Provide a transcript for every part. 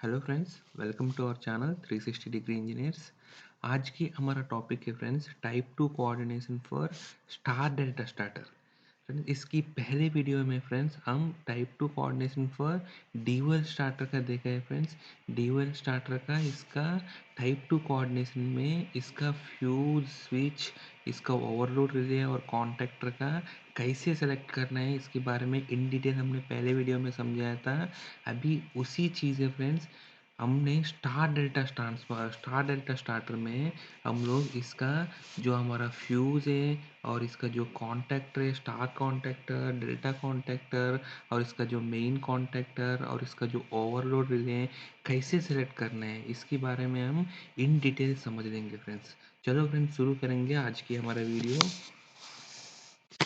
Hello friends, welcome to our channel 360 degree engineers. आज की हमारा टॉपिक है friends type 2 coordination for star delta starter. Friends इसकी पहले वीडियो में फ्रेंड्स हम type 2 coordination for DOL starter का देखा है फ्रेंड्स। डीवेल स्टार्टर का इसका टाइप 2 कोऑर्डिनेशन में इसका फ्यूज स्विच, इसका ओवरलोड रिले और कॉन्टैक्टर का कैसे सेलेक्ट करना है इसके बारे में इन डिटेल हमने पहले वीडियो में समझाया था। अभी उसी चीज़ है फ्रेंड्स, हमने स्टार डेल्टा स्टार्टर में हम लोग इसका जो हमारा फ्यूज़ है और इसका जो कॉन्टैक्टर है, स्टार कॉन्टैक्टर, डेल्टा कॉन्टैक्टर और इसका जो मेन कॉन्टैक्टर और इसका जो ओवरलोड रिले है, कैसे सेलेक्ट करना है इसके बारे में हम इन डिटेल समझ लेंगे फ्रेंड्स। चलो फ्रेंड्स शुरू करेंगे आज की हमारा वीडियो।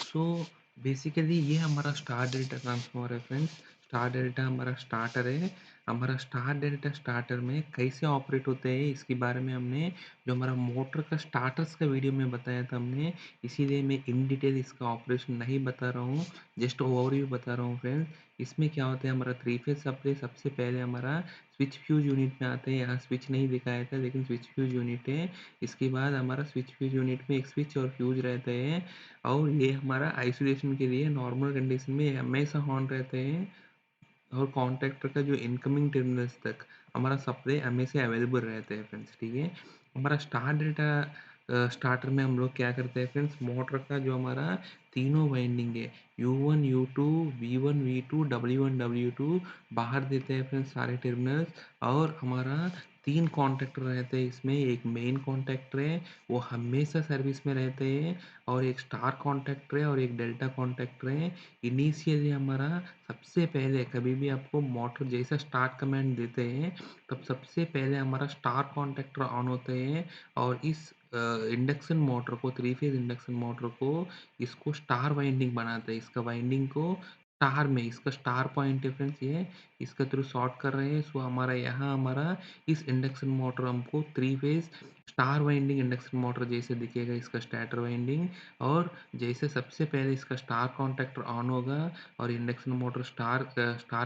सो बेसिकली ये हमारा स्टार डेल्टा ट्रांसफॉर्मर है फ्रेंड्स। स्टार डेल्टा हमारा स्टार्टर है। हमारा स्टार डेल्टा स्टार्टर में कैसे ऑपरेट होते हैं इसके बारे में हमने जो हमारा मोटर का स्टार्टर्स का वीडियो में बताया था हमने, इसीलिए मैं इन डिटेल इसका ऑपरेशन नहीं बता रहा हूँ, जस्ट ओवरव्यू बता रहा हूँ फ्रेंड्स। इसमें क्या होता है, हमारा थ्री फेज सप्लाई सबसे पहले हमारा स्विच फ्यूज यूनिट में आते हैं। यहाँ स्विच नहीं दिखाया था लेकिन स्विच फ्यूज यूनिट है। इसके बाद हमारा स्विच फ्यूज यूनिट में एक स्विच और फ्यूज रहते हैं और ये हमारा आइसोलेशन के लिए नॉर्मल कंडीशन में हमेशा ऑन रहते हैं और कॉन्टैक्टर का जो इनकमिंग टर्मिनल्स तक हमारा सप्लाई हमेशा अवेलेबल रहते हैं फ्रेंड्स। ठीक है, हमारा स्टार डेल्टा स्टार्टर में हम लोग क्या करते हैं फ्रेंड्स, मोटर का जो हमारा तीनों वाइंडिंग है U1 U2 V1 V2 W1 W2 बाहर देते हैं फ्रेंड्स सारे टर्मिनल्स। और हमारा तीन कॉन्टैक्टर रहते हैं इसमें, एक मेन कॉन्टैक्टर है वो हमेशा सर्विस में रहते हैं और एक स्टार कॉन्टैक्टर है और एक डेल्टा कॉन्टैक्टर है। इनिशियली हमारा सबसे पहले कभी भी आपको मोटर जैसा स्टार्ट कमांड देते हैं तब सबसे पहले हमारा स्टार कॉन्टैक्टर ऑन होते हैं और इस इंडक्शन मोटर को, थ्री फेज इंडक्शन मोटर को, इसको स्टार वाइंडिंग बनाते हैं। इसका वाइंडिंग को स्टार में, इसका स्टार पॉइंट डिफरेंस ये इसका थ्रू शॉर्ट कर रहे हैं। सो हमारा यहाँ हमारा इस इंडक्शन मोटर हमको three phase star winding induction motor जैसे दिखेगा इसका स्टार्टर वाइंडिंग। और जैसे सबसे पहले इसका स्टार कॉन्टैक्टर ऑन होगा और induction motor star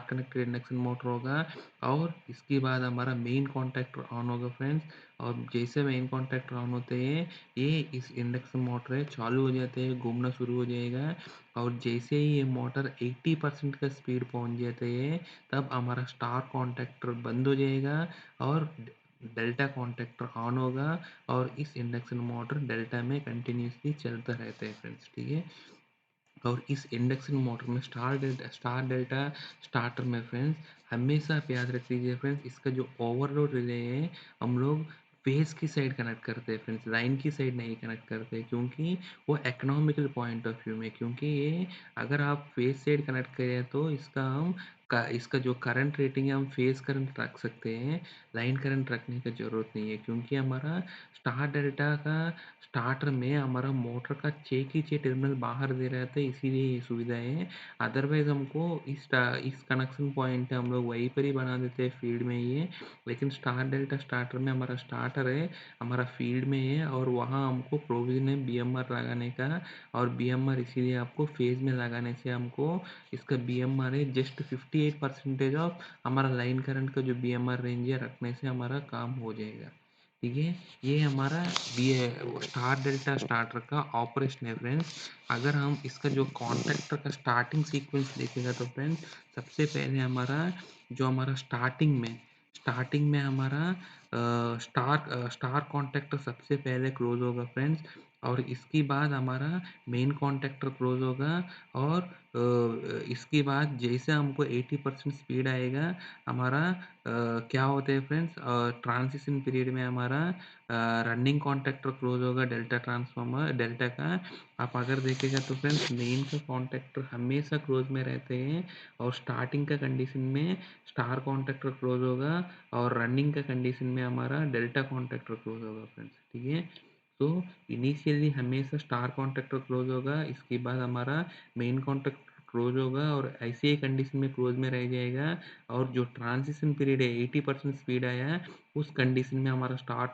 connected induction motor होगा और इसके बाद हमारा मेन कॉन्टैक्टर ऑन होगा फ्रेंड्स। और जैसे मेन कॉन्टैक्टर ऑन होते हैं ये इस इंडक्शन मोटर है चालू हो जाते हैं, घूमना शुरू हो जाएगा। और जैसे ही ये मोटर 80% का स्पीड पहुंच जाते हैं तब हमारा स्टार कॉन्टैक्टर बंद हो जाएगा और डेल्टा कॉन्टैक्टर ऑन होगा और इस इंडक्शन मोटर डेल्टा में कंटिन्यूसली चलता रहता है फ्रेंड्स। ठीक है, और इस इंडक्शन मोटर में स्टार डेल्टा स्टार्टर में फ्रेंड्स हमेशा आप याद रख लीजिए फ्रेंड्स, इसका जो ओवरलोड रिले है हम लोग फेज की साइड कनेक्ट करते हैं फ्रेंड्स, लाइन की साइड नहीं कनेक्ट करते क्योंकि वो इकोनॉमिकल पॉइंट ऑफ व्यू में, क्योंकि ये अगर आप फेज साइड कनेक्ट करें तो इसका जो करंट रेटिंग है हम फेज करंट रख सकते हैं, लाइन करंट रखने की ज़रूरत नहीं है। क्योंकि हमारा स्टार डेल्टा का स्टार्टर में हमारा मोटर का 6 की 6 टर्मिनल बाहर दे रहे थे, इसीलिए ये सुविधा है। अदरवाइज़ हमको इस कनेक्शन पॉइंट हम लोग वहीं पर ही बना देते हैं फील्ड में ये। लेकिन स्टार डेल्टा स्टार्टर में हमारा स्टार्टर है, हमारा फील्ड में है और वहाँ हमको प्रोविज़न है बीएमआर लगाने का। और बीएमआर इसीलिए आपको फेज़ में लगाने से हमको इसका बीएमआर है जस्ट 58% ऑफ हमारा लाइन करंट का जो बीएमआर रेंज है रखने से हमारा काम हो जाएगा। ठीक है, ये हमारा बी स्टार डेल्टा स्टार्टर का ऑपरेशन है फ्रेंड्स। अगर हम इसका जो कॉन्टैक्टर का स्टार्टिंग सीक्वेंस देखेगा तो फ्रेंड्स सबसे पहले हमारा स्टार्टिंग में हमारा स्टार कॉन्टैक्टर सबसे पहले क्लोज होगा फ्रेंड्स। और इसके बाद हमारा मेन कॉन्टैक्टर क्लोज होगा और इसके बाद जैसे हमको 80% स्पीड आएगा हमारा क्या होता है फ्रेंड्स, ट्रांजिशन पीरियड में हमारा रनिंग कॉन्टैक्टर क्लोज होगा डेल्टा ट्रांसफार्मर डेल्टा का। आप अगर देखेगा तो फ्रेंड्स मेन का कॉन्टैक्टर हमेशा क्लोज में रहते हैं और स्टार्टिंग का कंडीशन में स्टार कॉन्टैक्टर क्लोज होगा और रनिंग का कंडीशन में हमारा डेल्टा कॉन्टैक्टर क्लोज होगा फ्रेंड्स। ठीक है, तो इनिशियली हमेशा स्टार कॉन्टैक्टर क्लोज होगा, इसके बाद हमारा मेन कॉन्टैक्ट क्लोज होगा और ऐसे ही कंडीशन में क्लोज में रह जाएगा। और जो ट्रांजिशन पीरियड है 80% स्पीड आया है उस कंडीशन में हमारा स्टार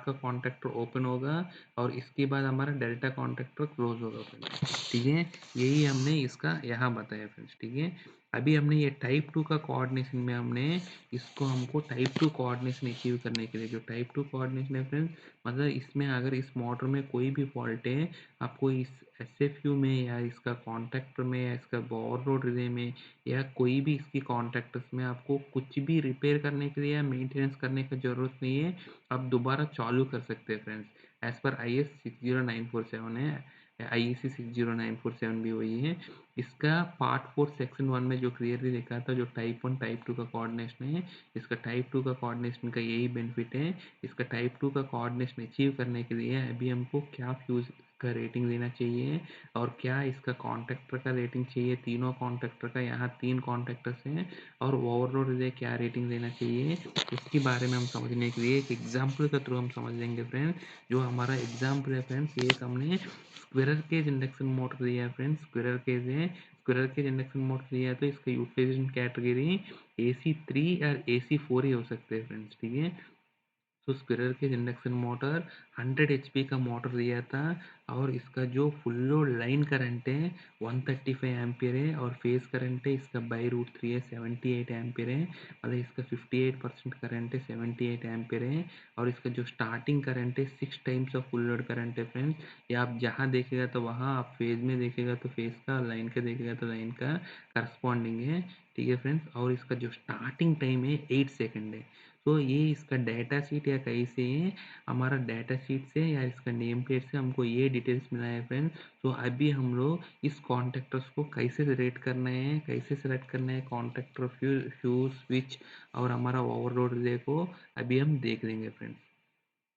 का कॉन्टैक्टर ओपन होगा और इसके बाद हमारा डेल्टा कॉन्टैक्टर क्लोज होगा फ्रेंड्स। ठीक है, यही हमने इसका यहाँ बताया फ्रेंड्स। ठीक है, अभी हमने ये टाइप 2 का कोऑर्डिनेशन में हमको टाइप 2 कोऑर्डिनेशन अचीव करने के लिए, जो टाइप 2 कोऑर्डिनेशन है फ्रेंड्स, मतलब इसमें अगर इस मोटर में कोई भी फॉल्ट है, आपको इस एसएफयू में या इसका कॉन्टैक्टर में या इसका ओवरलोड रिले में या कोई भी इसकी कॉन्टैक्टर्स में आपको कुछ भी रिपेयर करने के लिए या मेंटेनेंस करने की ज़रूरत नहीं है। आप दोबारा चालू कर सकते हैं फ्रेंड्स। एज़ पर IS 60947 है, IEC 60947 भी वही है। इसका पार्ट 4 सेक्शन 1 में जो क्लियरली लिखा था, जो टाइप 1 टाइप 2 का कोऑर्डिनेशन है, इसका टाइप 2 का कोऑर्डिनेशन का यही बेनिफिट है। इसका टाइप 2 का कोऑर्डिनेशन अचीव करने के लिए अभी हमको क्या फ्यूज़ का रेटिंग देना चाहिए और क्या इसका कॉन्टैक्टर का रेटिंग चाहिए, तीनों कॉन्टैक्टर का, यहाँ 3 कॉन्टैक्टर्स हैं, और ओवरलोड रिले क्या रेटिंग देना चाहिए, इसके बारे में हम समझने के लिए एक एग्जाम्पल के थ्रू हम समझ लेंगे फ्रेंड्स। जो हमारा एग्जाम्पल है फ्रेंड्स, ये हमने स्क्विरल केज इंडक्शन मोटर दिया है friends. Squirrel cage induction motor दिया है, तो इसका यूटिलाइजेशन कैटेगरी AC3 और AC4 ही हो सकते हैं फ्रेंड्स, ठीक है। तो squirrel cage induction motor 100 HP का मोटर दिया था, और इसका जो फुल लोड लाइन करंट है 135 एम्पियर है, और फेज करंट है इसका /√3 है 78 एम्पियर है, मतलब इसका 58% करंट है 78 एम्पियर है, और इसका जो स्टार्टिंग करंट है 6 times of full load current है फ्रेंड्स। या आप जहाँ देखेगा तो वहाँ, आप फेज में देखेगा तो फेज का, लाइन का देखेगा तो लाइन का करस्पॉन्डिंग है, ठीक है फ्रेंड्स। और इसका जो स्टार्टिंग टाइम है 8 सेकेंड है। तो ये इसका डाटा शीट या कहीं से हमारा डाटा शीट से या इसका नेम प्लेट से हमको ये डिटेल्स मिला है फ्रेंड्स। तो अभी हम लोग इस कॉन्टैक्टर्स को कैसे रेट करना है, कैसे सेलेक्ट करना है कॉन्टैक्टर, फ्यूज स्विच और हमारा ओवरलोड रिले को अभी हम देख लेंगे फ्रेंड्स,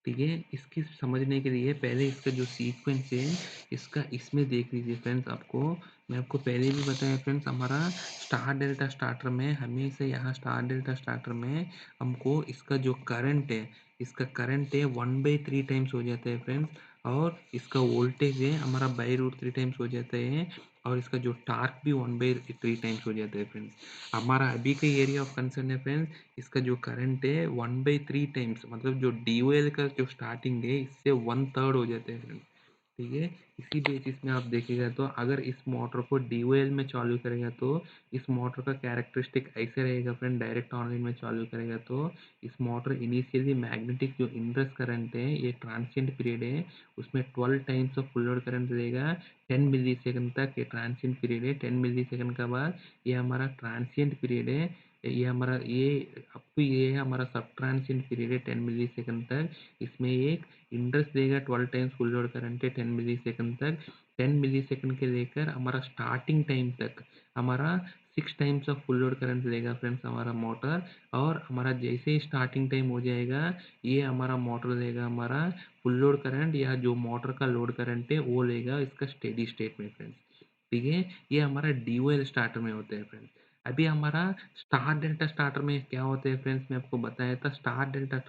ठीक है। इसकी समझने के लिए पहले इसका जो सीक्वेंस है, इसका इसमें देख लीजिए फ्रेंड्स। मैं आपको पहले भी बताया फ्रेंड्स, हमारा स्टार डेल्टा स्टार्टर में हमेशा, यहाँ स्टार डेल्टा स्टार्टर में हमको इसका जो करंट है, इसका करंट है 1/3 टाइम्स हो जाता है फ्रेंड्स, और इसका वोल्टेज है हमारा /√3 टाइम्स हो जाता है, और इसका जो टार्क भी 1/3 टाइम्स हो जाता है फ्रेंड्स। हमारा अभी का एरिया ऑफ कंसर्न है फ्रेंड्स, इसका जो करंट है 1/3 टाइम्स, मतलब जो DOL का जो स्टार्टिंग है इससे 1/3 हो जाते हैं फ्रेंड्स, ठीक है। इसी बेसिस में आप देखेगा तो अगर इस मोटर को DOL में चालू करेगा तो इस मोटर का कैरेक्टरिस्टिक ऐसे रहेगा फ्रेंड। डायरेक्ट ऑनलाइन में चालू करेगा तो इस मोटर इनिशियली मैग्नेटिक जो इंड्रेस करंट है, ये ट्रांसिएंट पीरियड है, उसमें 12 times of full load current देगा 10 मिली सेकंड तक। ये ट्रांसिएंट पीरियड है, 10 मिली सेकंड के बाद ये हमारा ट्रांसिएंट पीरियड है, ये अप टू ये है हमारा सब ट्रांसिएंट पीरियड है 10 मिली सेकंड तक। इसमें एक इंटरेस्ट देगा 12 टाइम्स फुल लोड करंट है 10 मिली सेकंड तक। 10 मिली सेकंड के लेकर हमारा स्टार्टिंग टाइम तक हमारा 6 times of full load current लेगा फ्रेंड्स हमारा मोटर। और हमारा जैसे ही स्टार्टिंग टाइम हो जाएगा, ये हमारा मोटर लेगा हमारा फुल लोड करंट, या जो मोटर का लोड करंट है वो लेगा इसका स्टेडी स्टेट में फ्रेंड्स, ठीक है। ये हमारा DOL स्टार्टर में होता है फ्रेंड्स। अभी हमारा स्टार डेल्टा स्टार्टर में क्या होता है फ्रेंड्स, मैं आपको बताया था। स्टार डेल्टा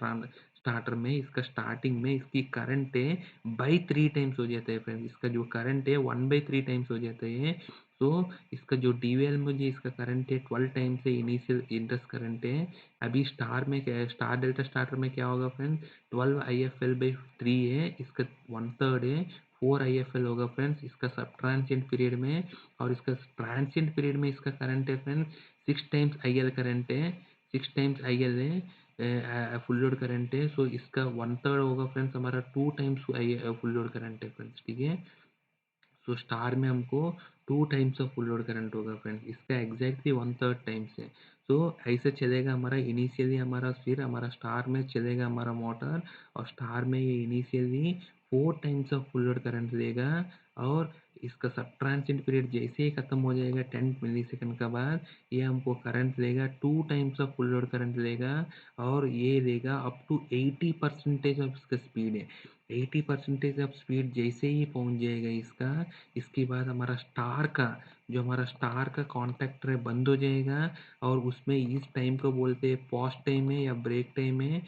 स्टार्टर में इसका स्टार्टिंग में इसकी करंट है /3 टाइम्स हो जाता है फ्रेंड्स। इसका जो करंट है 1/3 टाइम्स हो जाता है। तो इसका जो DOL में जो इसका करंट है 12 टाइम्स है, इनिशियल इंटरेस्ट करंट है। अभी स्टार में क्या है, स्टार डेल्टा स्टार्टर में क्या होगा फ्रेंड्स, 12 IFL/3 है, इसका 1/3 है, 4 IFL होगा फ्रेंड्स इसका सब ट्रांसिएंट पीरियड में। और इसका ट्रांसिएंट पीरियड में इसका करंट है फ्रेंड्स 6 टाइम्स IL करंट है, 6 टाइम्स IL है, फुल लोड करंट है। सो इसका 1/3 होगा फ्रेंड्स हमारा 2 टाइम्स फुल लोड करंट है फ्रेंड्स, ठीक है। सो स्टार में हमको 2 times of full load current होगा फ्रेंड्स, इसका एग्जैक्टली 1/3 टाइम्स है। तो ऐसे चलेगा हमारा इनिशियली हमारा, फिर हमारा स्टार में चलेगा हमारा मोटर, और स्टार में ये initially 4 times of full load current लेगा। और इसका सब ट्रांसिएंट पीरियड जैसे ही खत्म हो जाएगा 10 मिली सेकंड का बाद, ये हमको करंट लेगा 2 times of full load current लेगा, और ये लेगा अप टू 80% ऑफ इसका स्पीड है। 80% ऑफ स्पीड जैसे ही पहुंच जाएगा इसका, इसके बाद हमारा स्टार का, जो हमारा स्टार का कॉन्टैक्टर है बंद हो जाएगा। और उसमें इस टाइम को बोलते हैं पॉज टाइम है या ब्रेक टाइम है।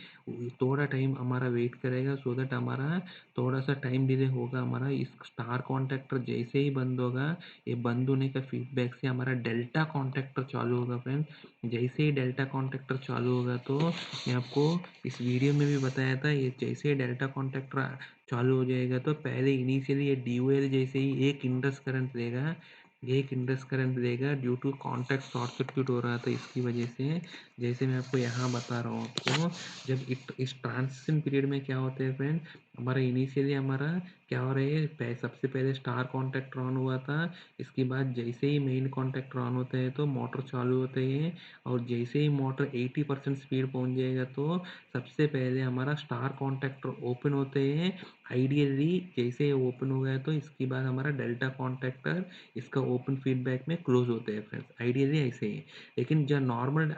थोड़ा टाइम हमारा वेट करेगा, सो दैट हमारा थोड़ा सा टाइम डिले होगा हमारा। इस स्टार कॉन्टैक्टर जैसे ही बंद होगा, ये बंद होने का फीडबैक से हमारा डेल्टा कॉन्टैक्टर चालू होगा फ्रेंड्स। जैसे ही डेल्टा कॉन्टैक्टर चालू होगा, तो मैं आपको इस वीडियो में भी बताया था, ये जैसे ही डेल्टा कॉन्टैक्टर चालू हो जाएगा तो पहले इनिशियली ये DOL जैसे ही एक इंडस करंट देगा, एक इंडक्स करंट देगा due to contact short circuit हो रहा था इसकी वजह से। जैसे मैं आपको यहाँ बता रहा हूँ आपको, जब इस ट्रांजिशन पीरियड में क्या होता है फ्रेंड, हमारा इनिशियली हमारा क्या हो रहा है, सबसे पहले स्टार कॉन्टैक्ट ऑन हुआ था। इसके बाद जैसे ही मेन कॉन्टैक्ट ऑन होता है तो मोटर चालू होते हैं, और जैसे ही मोटर 80% स्पीड पहुँच जाएगा तो सबसे पहले हमारा स्टार कॉन्टैक्टर ओपन होते हैं। आइडियली जैसे ओपन हो गया तो इसके बाद हमारा डेल्टा कॉन्टैक्टर इसका ओपन फीडबैक में क्लोज होते हैं फ्रेंड्स, आइडियली ऐसे ही। लेकिन जो नॉर्मल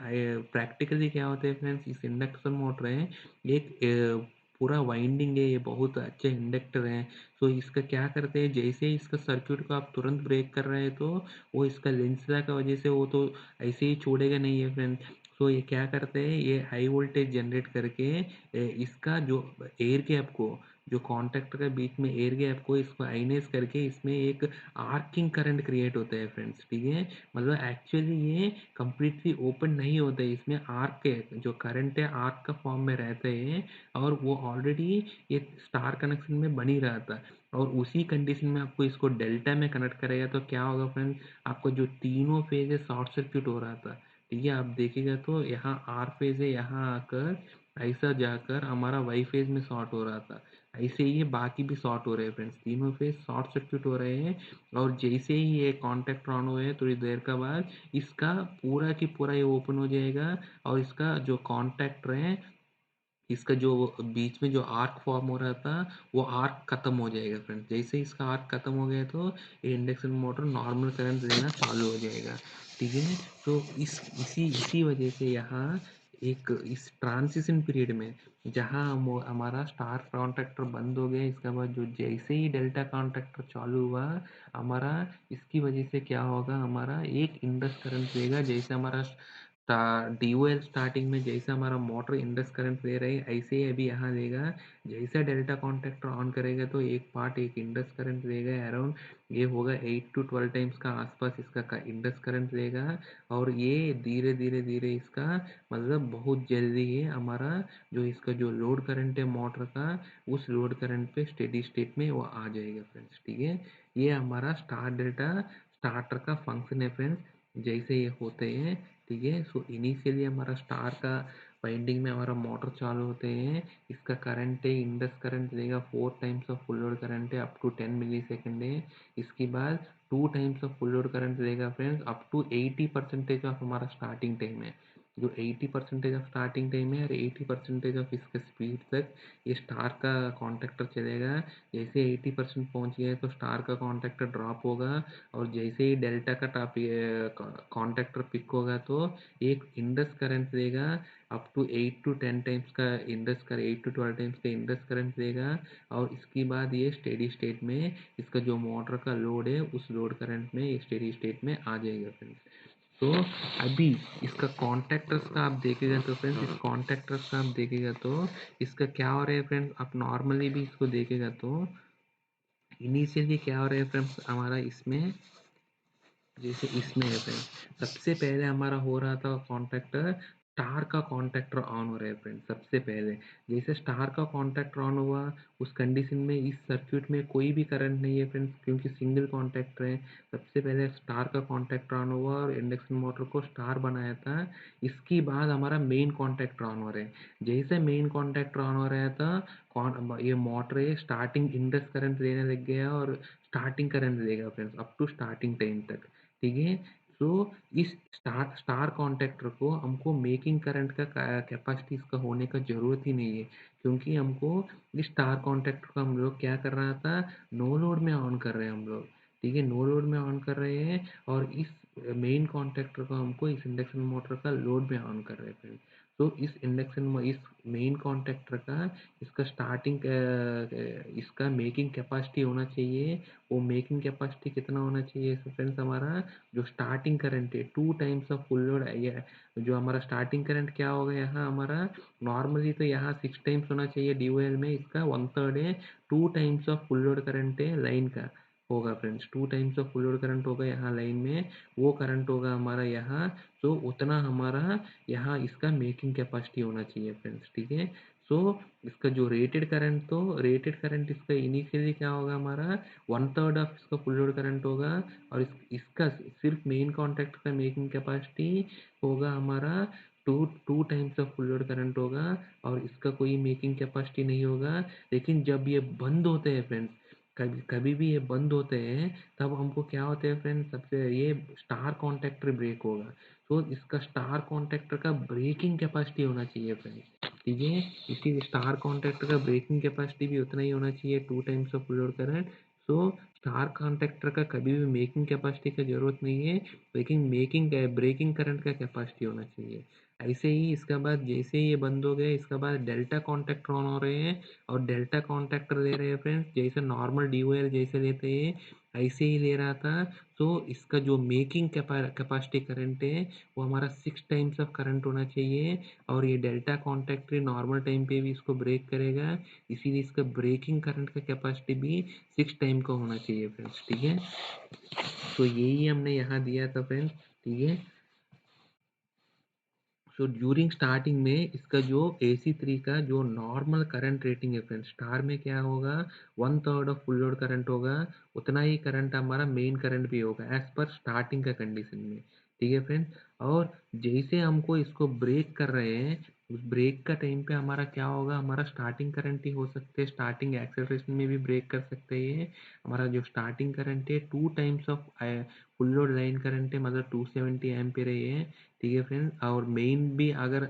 प्रैक्टिकली क्या होता है फ्रेंड्स, इस इंडक्शन मोटर है एक पूरा वाइंडिंग है, ये बहुत अच्छे इंडक्टर हैं। सो इसका क्या करते हैं, जैसे ही इसका सर्किट को आप तुरंत ब्रेक कर रहे हैं तो वो इसका लेंसरा का वजह से वो तो ऐसे ही छोड़ेगा नहीं है फ्रेंड। सो ये क्या करते हैं, ये हाई वोल्टेज जनरेट करके इसका जो एयर गैप को, जो कॉन्टैक्ट के बीच में एयर गैप को इसको आइनेस करके इसमें एक आर्किंग करंट क्रिएट होता है फ्रेंड्स, ठीक है। मतलब एक्चुअली ये कंप्लीटली ओपन नहीं होता है, इसमें आर्क के जो करंट है आर्क का फॉर्म में रहते हैं, और वो ऑलरेडी ये स्टार कनेक्शन में बन ही रहा था। और उसी कंडीशन में आपको इसको डेल्टा में कनेक्ट करेगा तो क्या होगा फ्रेंड्स, आपको जो तीनों फेज है शॉर्ट सर्क्यूट हो रहा था, ठीक है। आप देखिएगा तो यहाँ आर फेज है, यहाँ आकर ऐसा जाकर हमारा वाई फेज में शॉर्ट हो रहा था। ऐसे ही ये बाकी भी शॉर्ट हो रहे हैं फ्रेंड्स, तीनों फेज शॉर्ट सर्क्यूट हो रहे हैं। और जैसे ही ये कॉन्टैक्ट ऑन हुए थोड़ी देर के बाद इसका पूरा की पूरा ये ओपन हो जाएगा, और इसका जो कॉन्टैक्टर है, इसका जो बीच में जो आर्क फॉर्म हो रहा था वो आर्क खत्म हो जाएगा फ्रेंड्स। जैसे ही इसका आर्क खत्म हो गया तो ये इंडक्शन मोटर नॉर्मल करंट देना चालू हो जाएगा, ठीक है। तो इसी इसी वजह से यहाँ एक इस ट्रांजिशन पीरियड में जहाँ हमारा स्टार कॉन्ट्रैक्टर बंद हो गया, इसके बाद जो जैसे ही डेल्टा कॉन्ट्रैक्टर चालू हुआ हमारा, इसकी वजह से क्या होगा, हमारा एक इंडक्स करंट देगा। जैसे हमारा DOL स्टार्टिंग में जैसे हमारा मोटर इंडक्स करंट दे रहे है, ऐसे ही अभी यहाँ देगा। जैसा डेल्टा कॉन्टैक्टर ऑन करेगा तो एक पार्ट एक इंडक्स करंट देगा अराउंड, ये होगा 8 to 12 टाइम्स का आसपास इसका इंडक्स करंट देगा। और ये धीरे धीरे धीरे इसका मतलब बहुत जल्दी ये हमारा जो इसका जो लोड करंट है मोटर का, उस लोड करंट पे स्टेडी स्टेट में वो आ जाएगा फ्रेंड्स, ठीक है। ये हमारा स्टार डेल्टा स्टार्टर का फंक्शन है फ्रेंड्स, जैसे ये होते हैं, ठीक है। सो इनिशियली हमारा स्टार का वाइंडिंग में हमारा मोटर चालू होते हैं, इसका करंट है इंडक्स करंट देगा 4 times of full load current है अप टू 10 मिली सेकेंड है। इसके बाद 2 times of full load current देगा फ्रेंड्स अप टू 80% ऑफ हमारा स्टार्टिंग टाइम है। जो 80% ऑफ स्टार्टिंग टाइम है और 80% ऑफ इसका स्पीड तक ये स्टार का कॉन्टैक्टर चलेगा। जैसे 80% पहुंच गया तो स्टार का कॉन्टैक्टर ड्रॉप होगा, और जैसे ही डेल्टा का टॉप कॉन्टैक्टर पिक होगा तो एक इंडक्स करंट देगा अप टू 8 to 10 टाइम्स का इंडक्स कर 8 to 12 टाइम्स का इंडक्स करंट देगा। और इसके बाद ये स्टेडी स्टेट में इसका जो मोटर का लोड है उस लोड करंट में ये स्टेडी स्टेट में आ जाएगा फ्रेंड्स। तो अभी इसका कॉन्टैक्टर्स का आप देखेगा तो फ्रेंड्स, इस कॉन्टैक्टर्स का आप देखेगा तो इसका क्या हो रहा है फ्रेंड्स, आप नॉर्मली भी इसको देखेगा तो इनिशियली क्या हो रहा है फ्रेंड्स हमारा इसमें, जैसे इसमें है फ्रेंड, सबसे पहले हमारा हो रहा था कॉन्टैक्टर, स्टार का कॉन्टैक्टर ऑन हो रहा है फ्रेंड सबसे पहले। जैसे स्टार का कॉन्टैक्टर ऑन हुआ उस कंडीशन में इस सर्किट में कोई भी करंट नहीं है फ्रेंड्स, क्योंकि सिंगल कॉन्टैक्टर है। सबसे पहले स्टार का कॉन्टैक्टर ऑन हुआ और इंडक्शन मोटर को स्टार बनाया था। इसके बाद हमारा मेन कॉन्टैक्टर ऑन हो रहा है। जैसे मेन कॉन्टैक्टर ऑन हो रहा था, ये मोटर है स्टार्टिंग इंडक्स करंट लेने लग गया और स्टार्टिंग करंट देगा friends up to starting time तक, ठीक है। सो इस स्टार स्टार कॉन्टैक्टर को हमको मेकिंग करंट का कैपेसिटी इसका होने का ज़रूरत ही नहीं है, क्योंकि हमको इस स्टार कॉन्टैक्टर को हम लोग क्या कर रहा था, नो लोड में ऑन कर रहे हैं हम लोग, ठीक है, नो लोड में ऑन कर रहे हैं। और इस मेन कॉन्टैक्टर को हमको इस इंडक्शन मोटर का लोड में ऑन कर रहे हैं। तो इस मेन कॉन्टैक्टर का इसका स्टार्टिंग इसका मेकिंग कैपेसिटी होना चाहिए। वो मेकिंग कैपेसिटी कितना होना चाहिए फ्रेंड्स, हमारा जो स्टार्टिंग करंट है 2 टाइम्स ऑफ फुल लोड है। जो हमारा स्टार्टिंग करंट क्या होगा यहाँ हमारा, नॉर्मली तो यहाँ 6 टाइम्स होना चाहिए DOL में, इसका 1/3 है। 2 times of full load current है लाइन का, होगा friends, 2 times of full load current होगा यहाँ लाइन में, वो करंट होगा हमारा यहाँ, तो उतना हमारा यहाँ इसका मेकिंग कैपेसिटी होना चाहिए फ्रेंड्स, ठीक है। सो इसका जो रेटेड करंट, तो रेटेड करंट इसका इनिशियली क्या होगा हमारा, 1/3 ऑफ इसका फुल लोड करंट होगा, और इसका सिर्फ मेन कॉन्टैक्ट का मेकिंग कैपेसिटी होगा हमारा two times of full load current होगा, और इसका कोई मेकिंग कैपेसिटी नहीं होगा। लेकिन जब ये बंद होते हैं फ्रेंड्स, कभी कभी भी ये बंद होते हैं, तब हमको क्या होता है फ्रेंड्स, सबसे ये स्टार कॉन्टैक्टर ब्रेक होगा। तो इसका स्टार कॉन्टैक्टर का ब्रेकिंग कैपेसिटी होना चाहिए फ्रेंड्स, ठीक है। इसी स्टार कॉन्टैक्टर का ब्रेकिंग कैपेसिटी भी उतना ही होना चाहिए, 2 times of full load current. So star contactor का कभी भी मेकिंग कैपेसिटी का जरूरत नहीं है, लेकिन मेकिंग ब्रेकिंग करंट का कैपेसिटी होना चाहिए। ऐसे ही इसके बाद जैसे ही ये बंद हो गए, इसके बाद डेल्टा कॉन्टैक्टर ऑन हो रहे हैं, और डेल्टा कॉन्टैक्टर ले रहे हैं फ्रेंड्स, जैसे नॉर्मल DOL जैसे लेते हैं ऐसे ही ले रहा था। तो इसका जो मेकिंग कैपेसिटी करंट है वो हमारा 6 टाइम्स ऑफ करंट होना चाहिए, और ये डेल्टा कॉन्टैक्टर नॉर्मल टाइम पे भी इसको ब्रेक करेगा, इसीलिए इसका ब्रेकिंग करंट का कैपेसिटी भी 6 टाइम का होना चाहिए फ्रेंड्स, ठीक है। तो यही हमने यहाँ दिया था फ्रेंड्स, ठीक है। सो ड्यूरिंग स्टार्टिंग में इसका जो AC3 का जो नॉर्मल करंट रेटिंग है फ्रेंड्स, स्टार में क्या होगा, 1/3 ऑफ फुल लोड करंट होगा, उतना ही करंट हमारा मेन करंट भी होगा एज पर स्टार्टिंग का कंडीशन में, ठीक है फ्रेंड्स। और जैसे हमको इसको ब्रेक कर रहे हैं, उस ब्रेक का टाइम पे हमारा क्या होगा, हमारा स्टार्टिंग करंट ही हो सकते हैं, स्टार्टिंग एक्सेलरेशन में भी ब्रेक कर सकते हैं। हमारा जो स्टार्टिंग करंट है 2 times of full load line current है, मतलब 270 एम्पीयर है ये, ठीक है फ्रेंड्स। और मेन भी अगर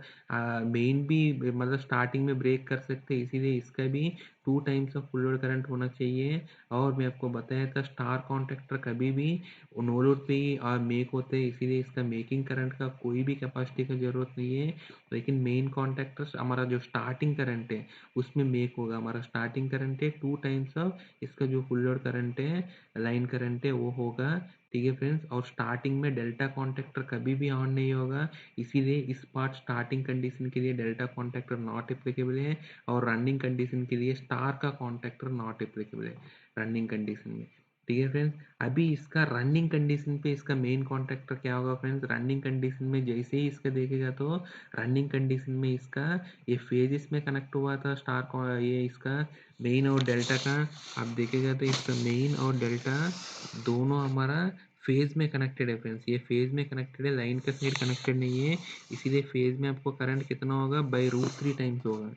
मेन भी मतलब स्टार्टिंग में ब्रेक कर सकते हैं, इसीलिए इसका भी 2 times of full load current होना चाहिए। और मैं आपको बताया था स्टार कॉन्टैक्टर कभी भी नो लोड पे ही मेक होते हैं, इसीलिए इसका मेकिंग करंट का कोई भी कैपेसिटी का जरूरत नहीं है। लेकिन मेन कॉन्टैक्टर हमारा जो स्टार्टिंग करंट है उसमें मेक होगा, हमारा स्टार्टिंग करंट है 2 टाइम्स ऑफ इसका जो फुल लोड करंट है, लाइन करंट है, वो होगा, ठीक है फ्रेंड्स। और स्टार्टिंग में डेल्टा कॉन्टैक्टर कभी भी ऑन नहीं होगा, इसीलिए इस पार्ट स्टार्टिंग कंडीशन के लिए डेल्टा कॉन्टैक्टर नॉट एप्लीकेबल है, और रनिंग कंडीशन के लिए स्टार का कॉन्टैक्टर नॉट एप्लीकेबल है रनिंग कंडीशन में, ठीक है फ्रेंड्स। अभी इसका रनिंग कंडीशन पे इसका मेन कॉन्टैक्टर क्या होगा फ्रेंड्स, रनिंग कंडीशन में जैसे ही इसका देखेगा, तो रनिंग कंडीशन में इसका ये फेजेस में कनेक्ट हुआ था ये इसका मेन और डेल्टा का, आप देखेगा तो इसका मेन और डेल्टा दोनों हमारा फेज में कनेक्टेड है फ्रेंड्स, ये फेज में कनेक्टेड है, लाइन का साइड कनेक्टेड नहीं है, इसीलिए फेज में आपको करंट कितना होगा, √3 टाइम्स होगा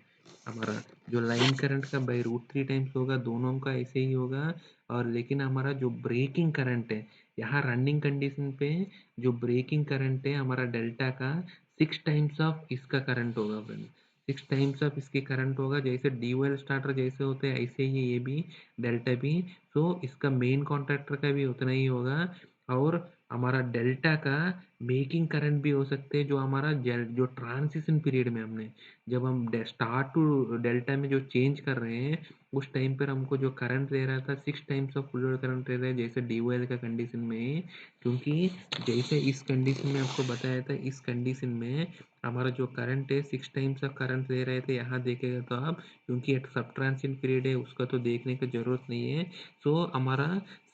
हमारा, जो लाइन करंट का √3 टाइम्स होगा, दोनों का ऐसे ही होगा। और लेकिन हमारा जो ब्रेकिंग करंट है यहाँ रनिंग कंडीशन पे, जो ब्रेकिंग करंट है हमारा डेल्टा का 6 टाइम्स ऑफ इसका करंट होगा फ्रेंड्स, 6 टाइम्स ऑफ इसके करंट होगा, जैसे DOL स्टार्टर जैसे होते हैं ऐसे ही ये भी डेल्टा भी। तो इसका मेन कॉन्ट्रैक्टर का भी उतना ही होगा, और हमारा डेल्टा का मेकिंग करंट भी हो सकते हैं, जो हमारा जो ट्रांजिशन पीरियड में हमने जब हम स्टार टू डेल्टा में जो चेंज कर रहे हैं, उस टाइम पर हमको जो करंट दे रहा था 6 times of full load current दे रहा है, जैसे DOL का कंडीशन में। क्योंकि जैसे इस कंडीशन में आपको बताया था, इस कंडीशन में हमारा जो करंट है 6 टाइम्स ऑफ करंट दे रहे थे, यहाँ देखेगा तो आप, क्योंकि एक सब ट्रांजिशन पीरियड है उसका तो देखने की जरूरत नहीं है। सो हमारा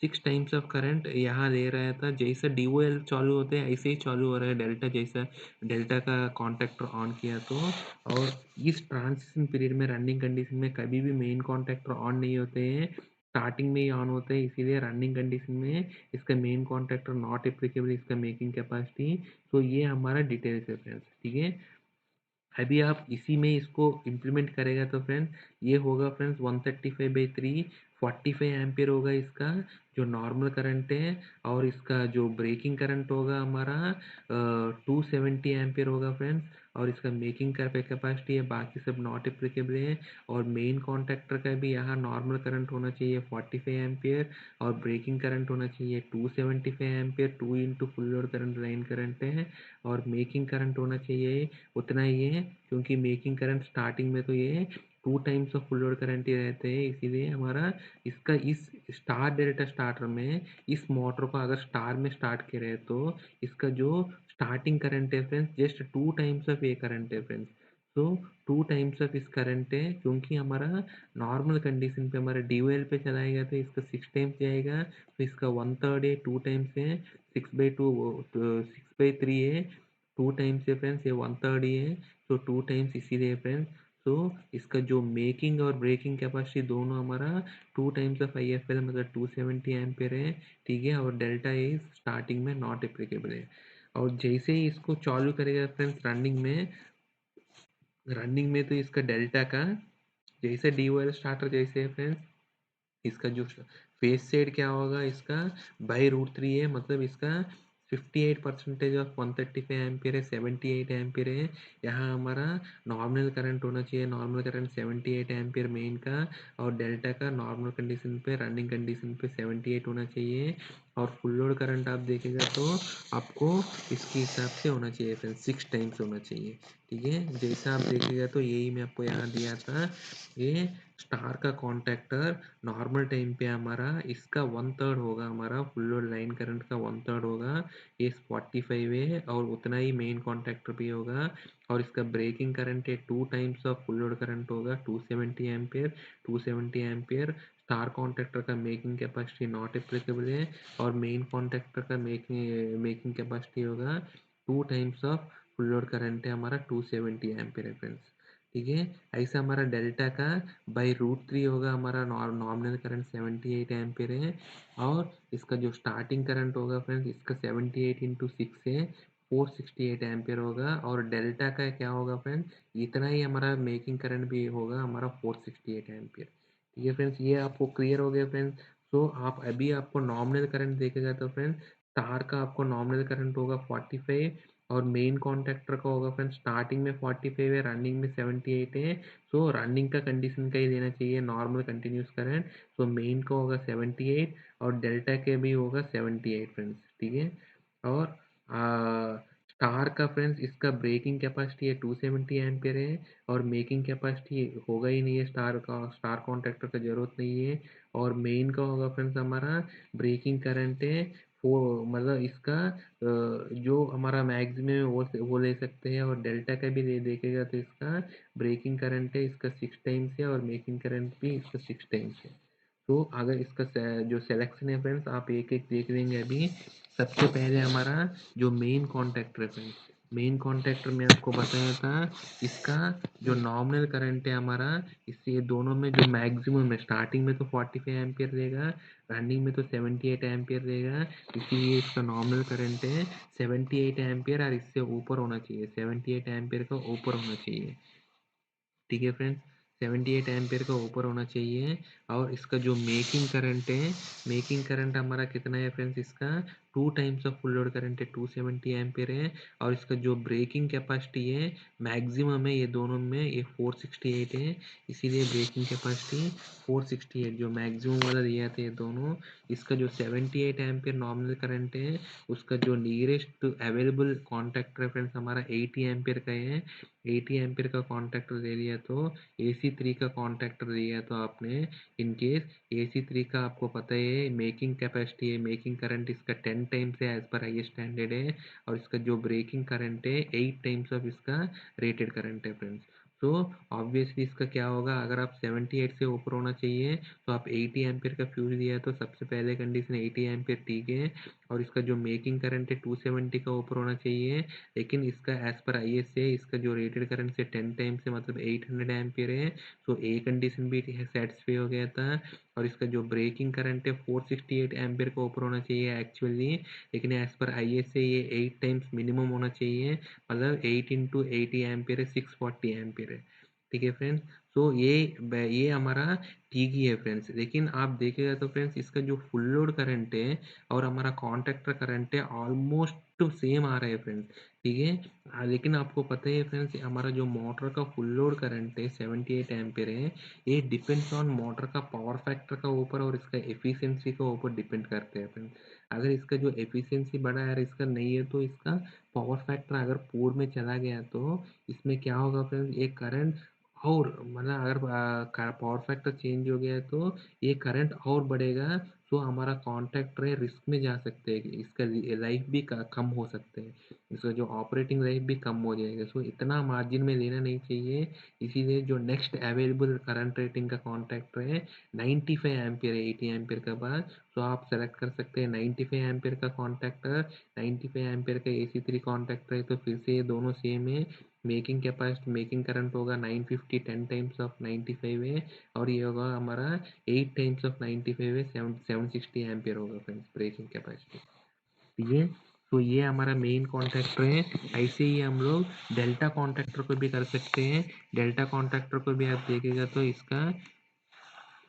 6 टाइम्स ऑफ करंट यहाँ ले रहा था, जैसे DOL चालू होते हैं ऐसे ही चालू हो रहा है डेल्टा, जैसा डेल्टा का कॉन्टैक्टर ऑन किया तो। और इस ट्रांजिशन पीरियड में रनिंग कंडीशन में कभी भी मेन कॉन्टैक्टर ऑन नहीं होते हैं, स्टार्टिंग में ही ऑन होते हैं, इसीलिए रनिंग कंडीशन में इसका मेन कॉन्टैक्टर नॉट एप्लीकेबल, इसका मेकिंग कैपेसिटी। तो ये हमारा डिटेल्स है फ्रेंड्स, ठीक है। अभी आप इसी में इसको इम्प्लीमेंट करेगा तो फ्रेंड्स ये होगा फ्रेंड्स 135/3, 45 एम्पियर होगा इसका जो नॉर्मल करंट है, और इसका जो ब्रेकिंग करंट होगा हमारा 270 एम्पियर होगा फ्रेंड्स, और इसका मेकिंग का कैपेसिटी है, बाकी सब नॉट एप्लीकेबल है। और मेन कॉन्टैक्टर का भी यहाँ नॉर्मल करंट होना चाहिए 45 एम्पियर, और ब्रेकिंग करंट होना चाहिए 275 ampere, 2 into full load current line current है। और मेकिंग करंट होना चाहिए उतना ही है, क्योंकि मेकिंग करंट स्टार्टिंग में तो ये 2 times of full load current ही रहते हैं, इसीलिए हमारा इसका इस स्टार डेल्टा स्टार्टर में इस मोटर को अगर स्टार में स्टार्ट करे तो इसका जो स्टार्टिंग करंट है फ्रेंड्स जस्ट 2 टाइम्स ऑफ ये करंट है फ्रेंड्स। तो 2 टाइम्स ऑफ इस करंट है, क्योंकि हमारा नॉर्मल कंडीशन पे हमारा DOL पे चलाएगा तो इसका 6 टाइम्स जाएगा, तो इसका 1/3 है, 2 टाइम्स है, 6/2 6/3 है, 2 टाइम्स है फ्रेंड्स, ये 1/3 ही है, तो 2 टाइम्स इसीलिए फ्रेंड्स। तो इसका जो मेकिंग और ब्रेकिंग कैपेसिटी दोनों हमारा 2 टाइम्स ऑफ IFL मतलब 270 एम्पेयर है, ठीक है। और डेल्टा इज स्टार्टिंग में नॉट एप्लीकेबल है। और जैसे ही इसको चालू करेगा फ्रेंड्स रनिंग में तो इसका डेल्टा का जैसे DOL स्टार्टर जैसे है फ्रेंड्स, इसका जो फेस सेड क्या होगा इसका /√3 है, मतलब इसका 58% ऑफ 135 एम्पियर है, 78 एम्पियर है। यहाँ हमारा नॉर्मल करंट होना चाहिए, नॉर्मल करंट 78 एम्पियर मेन का, और डेल्टा का नॉर्मल कंडीशन पे रनिंग कंडीशन पे 78 होना चाहिए। और फुल लोड करंट आप देखेगा तो आपको इसके हिसाब से होना चाहिए फ्रेंड्स, 6 टाइम्स होना चाहिए, ठीक है। जैसा आप देखेगा तो यही मैं आपको यहाँ दिया था, ये स्टार का कॉन्टैक्टर नॉर्मल टाइम पे हमारा इसका 1/3 होगा, हमारा फुल लोड लाइन करंट का 1/3 होगा, ये 45 है, और उतना ही मेन कॉन्टैक्टर भी होगा। और इसका ब्रेकिंग करंट है 2 times of full load current होगा, 270 एम्पियर, 270 एम्पियर। स्टार कॉन्टैक्टर का मेकिंग कैपेसिटी नॉट एप्लीकेबल है, और मेन कॉन्टैक्टर का मेकिंग कैपेसिटी होगा 2 times of full load current है हमारा 270 एम्पियर है फ्रेंड्स, ठीक है। ऐसा हमारा डेल्टा का /√3 होगा, हमारा नॉमिनल करंट 78 एम्पियर है, और इसका जो स्टार्टिंग करंट होगा फ्रेंड्स इसका 78 इंटू 6 है, 468 एम्पियर होगा। और डेल्टा का क्या होगा फ्रेंड्स, इतना ही हमारा मेकिंग करंट भी होगा हमारा 468 एम्पियर, ठीक है फ्रेंड्स। ये आपको क्लियर हो गया फ्रेंड्स। तो आप अभी आपको नॉमिनल करंट देखेगा तो फ्रेंड्स स्टार का आपको नॉमिनल करंट होगा 45, और मेन कॉन्टैक्टर का होगा फ्रेंड्स स्टार्टिंग में 45 है, रनिंग में 78 है। सो रनिंग का कंडीशन का ही देना चाहिए normal continuous current, so main का होगा 78, और डेल्टा के भी होगा 78 फ्रेंड्स, ठीक है। और स्टार का फ्रेंड्स इसका ब्रेकिंग कैपेसिटी है 270 एम्पियर है, और मेकिंग कैपेसिटी होगा ही नहीं है स्टार का, स्टार कॉन्टैक्टर का जरूरत नहीं है। और मेन का होगा फ्रेंड्स हमारा ब्रेकिंग करंट है वो, मतलब इसका जो हमारा मैक्सिमम है वो ले सकते हैं। और डेल्टा का भी देखेगा तो इसका ब्रेकिंग करंट है इसका 6 टाइम्स है, और मेकिंग करंट भी इसका 6 टाइम्स है। तो अगर इसका जो सिलेक्शन है फ्रेंड्स आप एक एक देख लेंगे अभी। सबसे पहले हमारा जो मेन कॉन्टैक्टर है फ्रेंड्स, मेन कॉन्टैक्टर में आपको बताया था इसका जो नॉमिनल करंट है हमारा, इससे दोनों में जो मैक्सिमम है स्टार्टिंग में तो 45 एम्पियर देगा, रनिंग में तो 78 एम्पियर देगा, इसीलिए इसका नॉमिनल करंट है 78 एम्पियर, और इससे ऊपर होना चाहिए, 78 एम्पियर का ऊपर होना चाहिए, ठीक है फ्रेंड्स। 78 एम्पियर का ऊपर होना चाहिए। और इसका जो मेकिंग करंट है, मेकिंग करंट हमारा कितना है फ्रेंड्स, इसका 2 times of full load current है, 270 एम्पियर है। और इसका जो ब्रेकिंग कैपेसिटी है मैक्सिमम है ये दोनों में, ये 468 है, इसीलिए ब्रेकिंग कैपेसिटी 468 जो मैक्सिमम वाला दिया था ये दोनों। इसका जो 78 एम्पियर नॉमिनल करंट है, उसका जो नियरेस्ट अवेलेबल कॉन्टैक्ट रेफरेंस हमारा 80 एम्पियर का है, 80 एम्पियर का कॉन्टैक्टर ले लिया, तो AC3 का कॉन्टैक्टर लिया तो आपने, इन केस AC3 का आपको पता है मेकिंग कैपेसिटी है, मेकिंग करंट इसका 10 टाइम्स है एज पर हाईएस्ट स्टैंडर्ड है, और इसका जो ब्रेकिंग करंट है 8 टाइम्स ऑफ इसका रेटेड करंट है फ्रेंड्स। तो ऑब्वियसली इसका क्या होगा, अगर आप 78 से ऊपर होना चाहिए तो आप 80 एम्पियर का फ्यूज दिया, तो सबसे पहले कंडीशन 80 एम्पियर ठीक है। और इसका जो मेकिंग करंट है 270 का ऊपर होना चाहिए, लेकिन इसका एज पर ISA इसका जो रेटेड करंट से 10 टाइम्स है, मतलब 800 एम्पियर है, सो ए कंडीशन भी सेटिस्फाई हो गया था। और इसका जो ब्रेकिंग करंट है 468 एम्पियर का ऊपर होना चाहिए एक्चुअली, लेकिन एज पर ISA ये 8 टाइम्स मिनिमम होना चाहिए, मतलब 8 इंटू 80 एम्पियर है, 640 एम्पियर है, ठीक है फ्रेंड्स। तो ये हमारा ठीक ही है फ्रेंड्स, लेकिन आप देखेगा तो फ्रेंड्स इसका जो फुल लोड करंट है और हमारा कॉन्टैक्टर करंट है ऑलमोस्ट सेम आ रहा है फ्रेंड्स, ठीक है। लेकिन आपको पता है फ्रेंड्स हमारा जो मोटर का फुल लोड करंट है 78 एम्पियर है, ये डिपेंड्स ऑन मोटर का पावर फैक्टर का ऊपर और इसका एफिशिएंसी का ऊपर डिपेंड करते हैं फ्रेंड्स। अगर इसका जो एफिशिएंसी बढ़ा है और इसका नहीं है, तो इसका पावर फैक्टर अगर पूर में चला गया तो इसमें क्या होगा फ्रेंड्स, ये करंट और मतलब अगर पावर फैक्टर चेंज हो गया है तो ये करंट और बढ़ेगा। तो हमारा कॉन्ट्रैक्टर है रिस्क में जा सकते हैं, इसका लाइफ भी कम हो सकते हैं, इसका जो ऑपरेटिंग लाइफ भी कम हो जाएगा। सो इतना मार्जिन में लेना नहीं चाहिए। इसीलिए जो नेक्स्ट अवेलेबल करंट रेटिंग का कॉन्ट्रैक्टर है 95 एम्पियर है 80 एम्पियर के बाद। तो आप सेलेक्ट कर सकते हैं 95 एम्पियर का कॉन्ट्रैक्टर। 95 एम्पियर का AC3 कॉन्ट्रैक्टर है, तो फिर से ये दोनों सेम है। मेकिंग कैपेसिटी मेकिंग करंट होगा 950 10 टाइम्स ऑफ 95 है, और ये होगा हमारा 8 टाइम्स ऑफ 95 है 760 एम्पियर होगा फ्रेंड्स ब्रेकिंग कैपेसिटी। ठीक है, तो ये हमारा मेन कॉन्ट्रैक्टर है। ऐसे ही हम लोग डेल्टा कॉन्ट्रैक्टर को भी कर सकते हैं। डेल्टा कॉन्ट्रैक्टर को भी आप देखेगा तो इसका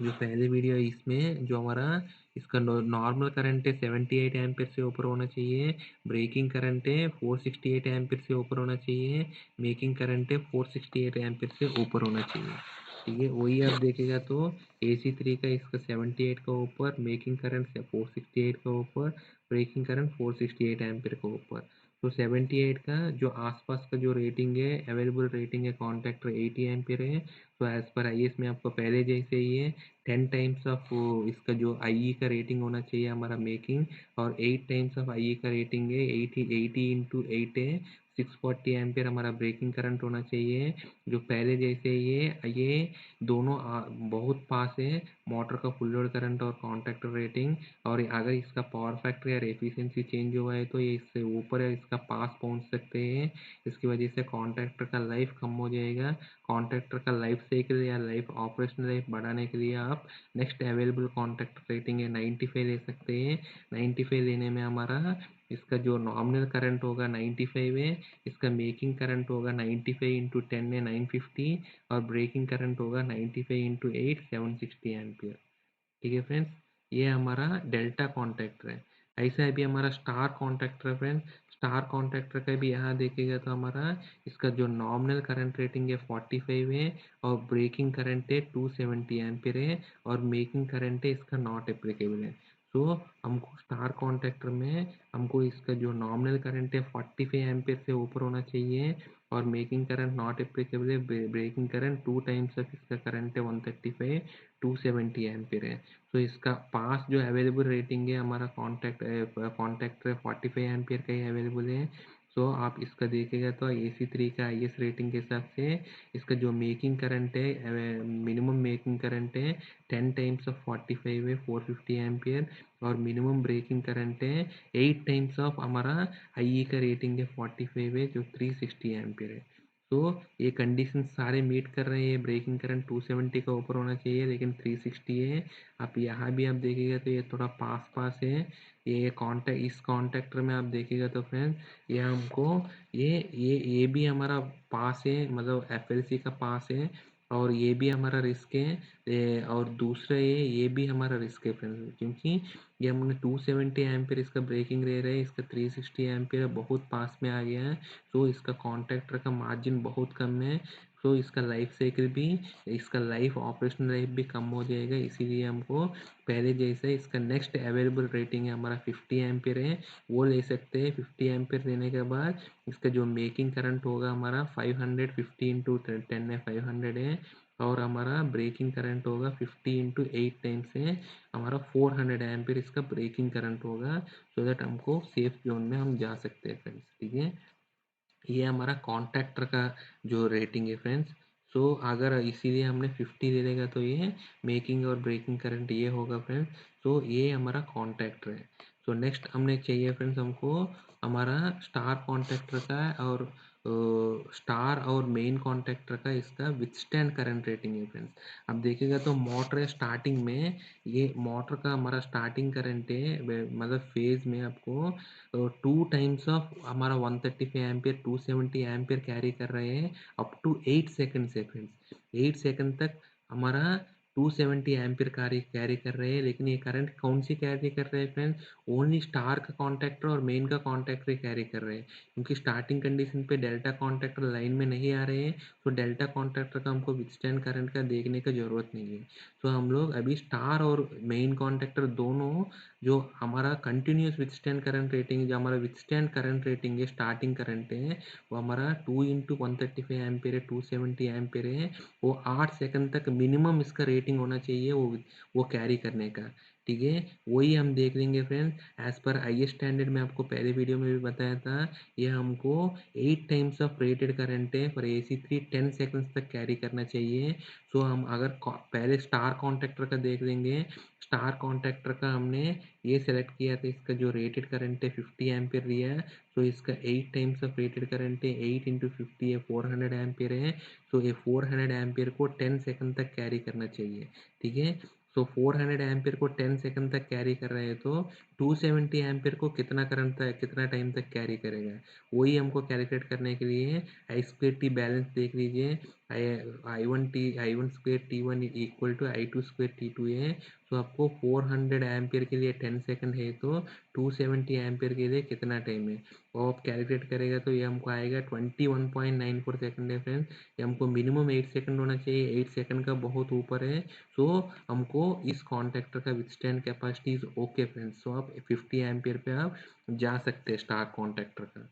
जो पहले वीडियो है इसमें जो हमारा इसका नॉर्मल करंट है 78 एम्पीयर से ऊपर होना चाहिए, ब्रेकिंग करंट है 468 एम्पीयर से ऊपर होना चाहिए, मेकिंग करंट है 468 एम्पीयर से ऊपर होना चाहिए। ठीक है, वही आप देखेगा तो AC3 का इसका 78 का ऊपर, मेकिंग करंट 468 का ऊपर, ब्रेकिंग करंट 468 एम्पीयर का ऊपर। तो 78 का जो आसपास का जो रेटिंग है अवेलेबल रेटिंग है कॉन्टैक्टर 80 एम्पीयर है। तो एज पर IS में आपको पहले जैसे ही है 10 टाइम्स ऑफ इसका जो IE का रेटिंग होना चाहिए हमारा मेकिंग, और 8 टाइम्स ऑफ IE का रेटिंग है 80 इंटू 8 है 640 एम्पियर हमारा ब्रेकिंग करंट होना चाहिए। जो पहले जैसे ये दोनों बहुत पास है मोटर का फुल लोड करंट और कॉन्टैक्टर रेटिंग। और अगर इसका पावर फैक्टर या एफिशिएंसी चेंज हुआ है तो ये इससे ऊपर है इसका पास पहुंच सकते हैं। इसकी वजह से कॉन्ट्रैक्टर का लाइफ कम हो जाएगा। कॉन्ट्रैक्टर का लाइफ साइकिल या लाइफ ऑपरेशनल लाइफ बढ़ाने के लिए आप नेक्स्ट अवेलेबल कॉन्ट्रैक्टर रेटिंग है 95 ले सकते हैं। 95 लेने में हमारा इसका जो नॉमिनल करंट होगा 95 है, इसका मेकिंग करंट होगा 95 इंटू 10 है 950, और ब्रेकिंग करंट होगा 95 इंटू 8 760 एम्पियर। ठीक है फ्रेंड्स, ये हमारा डेल्टा कॉन्ट्रैक्टर है। ऐसा अभी हमारा स्टार कॉन्ट्रैक्टर है फ्रेंड्स। स्टार कॉन्ट्रैक्टर का भी यहाँ देखेगा तो हमारा इसका जो नॉमिनल करंट रेटिंग है 45 है, और ब्रेकिंग करंट है 270 एम्पियर है, और मेकिंग करंट है इसका नॉट एप्लीकेबल है। तो हमको स्टार कॉन्ट्रैक्टर में हमको इसका जो नॉमिनल करंट है 45 एम्पियर से ऊपर होना चाहिए, और मेकिंग करंट नॉट एप्लीकेबल है, ब्रेकिंग करंट 2 टाइम्स ऑफ इसका करंट है 135 270 एम्पियर है। तो इसका पास जो अवेलेबल रेटिंग है हमारा कॉन्टैक्ट 45 एम्पियर का ही अवेलेबल है। सो आप इसका देखिएगा तो AC3 का IS रेटिंग के हिसाब से इसका जो मेकिंग करंट है मिनिमम मेकिंग करंट है 10 टाइम्स ऑफ 45 है 450 एम्पियर, और मिनिमम ब्रेकिंग करंट है 8 टाइम्स ऑफ हमारा IE का रेटिंग है 45 है जो 360 एम्पियर है। तो ये कंडीशन सारे मीट कर रहे हैं। ब्रेकिंग करंट 270 का ऊपर होना चाहिए लेकिन 360 है। आप यहाँ भी आप देखिएगा तो ये थोड़ा पास पास है। ये कॉन्टैक्ट इस कॉन्टैक्टर में आप देखिएगा तो फ्रेंड्स ये हमको ये भी हमारा पास है, मतलब FLC का पास है, और ये भी हमारा रिस्क है। और दूसरा ये भी हमारा रिस्क है फ्रेंड्स, क्योंकि ये हमने 270 एम्पियर इसका ब्रेकिंग दे रहे हैं, इसका 360 एम्पियर बहुत पास में आ गया है। तो इसका कॉन्ट्रैक्टर का मार्जिन बहुत कम है। तो इसका लाइफ साइकिल भी इसका लाइफ ऑपरेशनल लाइफ भी कम हो जाएगा। इसीलिए हमको पहले जैसे इसका नेक्स्ट अवेलेबल रेटिंग है हमारा 50 एम्पियर है, वो ले सकते हैं। 50 एम्पियर लेने के बाद इसका जो मेकिंग करंट होगा हमारा 550 इंटू 10 है 500 है, और हमारा ब्रेकिंग करंट होगा 50 इंटू 8 टाइम्स है हमारा 400 एम्पियर इसका ब्रेकिंग करंट होगा। सो दैट हमको सेफ जोन में हम जा सकते हैं फ्रेंड्स। ठीक है, ये हमारा कॉन्ट्रैक्टर का जो रेटिंग है फ्रेंड्स। सो अगर इसीलिए हमने 50 ले लेगा तो ये मेकिंग और ब्रेकिंग करंट ये होगा फ्रेंड्स। तो ये हमारा कॉन्ट्रैक्टर है। तो नेक्स्ट हमने चाहिए फ्रेंड्स हमको हमारा स्टार कॉन्ट्रैक्टर का, और स्टार और मेन कॉन्ट्रैक्टर का इसका विथस्टैंड करंट रेटिंग है फ्रेंड्स। अब देखिएगा तो मोटर स्टार्टिंग में ये मोटर का हमारा स्टार्टिंग करंट है मतलब फेज में आपको 2 टाइम्स ऑफ हमारा 135 एम्पियर 270 एम्पियर कैरी कर रहे हैं अप टू 8 सेकंड से फ्रेंड्स। 8 सेकंड तक हमारा 270 एम्पियर कैरी कैरी कर रहे हैं। लेकिन ये करंट कौन सी कैरी कर रहे हैं फ्रेंड्स, ओनली स्टार का कॉन्ट्रैक्टर और मेन का कॉन्ट्रैक्टर कैरी कर रहे हैं, क्योंकि स्टार्टिंग कंडीशन पे डेल्टा कॉन्ट्रैक्टर लाइन में नहीं आ रहे हैं। तो डेल्टा कॉन्ट्रैक्टर का हमको विथस्टैंड करंट का देखने का जरूरत नहीं है। तो हम लोग अभी स्टार और मेन कॉन्ट्रैक्टर दोनों जो हमारा कंटिन्यूस विथस्टैंड करंट रेटिंग जो हमारा विथस्टैंड करंट रेटिंग है स्टार्टिंग करंट है वो हमारा 2 इंटू 135 एम्पियर है 270 एम्पियर है। वो 8 सेकंड तक मिनिमम इसका रेटिंग होना चाहिए वो कैरी करने का। ठीक है, वही हम देख लेंगे फ्रेंड्स। एज पर आई स्टैंडर्ड में आपको पहले वीडियो में भी बताया था, ये हमको 8 टाइम्स ऑफ रेटेड करंट है फॉर AC3 10 सेकंड्स तक कैरी करना चाहिए। सो हम अगर पहले स्टार कॉन्ट्रैक्टर का देख लेंगे। स्टार कॉन्ट्रैक्टर का हमने ये सेलेक्ट किया था, इसका जो रेटेड करंट है 50 एम्पियर दिया है। सो इसका 8 टाइम्स ऑफ रेटेड करंट है, 8 इंटू 50 है, 400 एम्पियर है। सो ये 400 एम्पियर को 10 सेकंड तक कैरी करना चाहिए। ठीक है, सो 400 एम्पियर को 10 सेकंड तक कैरी कर रहे हैं तो 270 एम्पियर को कितना करंट तक कितना टाइम तक कैरी करेगा, वही हमको कैलकुलेट करने के लिए आई स्क्वेयर टी बैलेंस देख लीजिए। I one square T1 equal to I2 square T2 है। तो आपको 400 एम्पियर के लिए 10 सेकंड है तो 270 एम्पियर के लिए कितना टाइम है वो आप कैलकुलेट करेगा तो ये हमको आएगा 21.94 सेकंड है फ्रेंड्स। ये हमको मिनिमम 8 सेकंड होना चाहिए, 8 सेकंड का बहुत ऊपर है। सो हमको इस कॉन्टैक्टर का withstand capacity is okay friends. So आप 50 एम्पियर पे आप जा सकते हैं स्टार कॉन्टैक्टर का।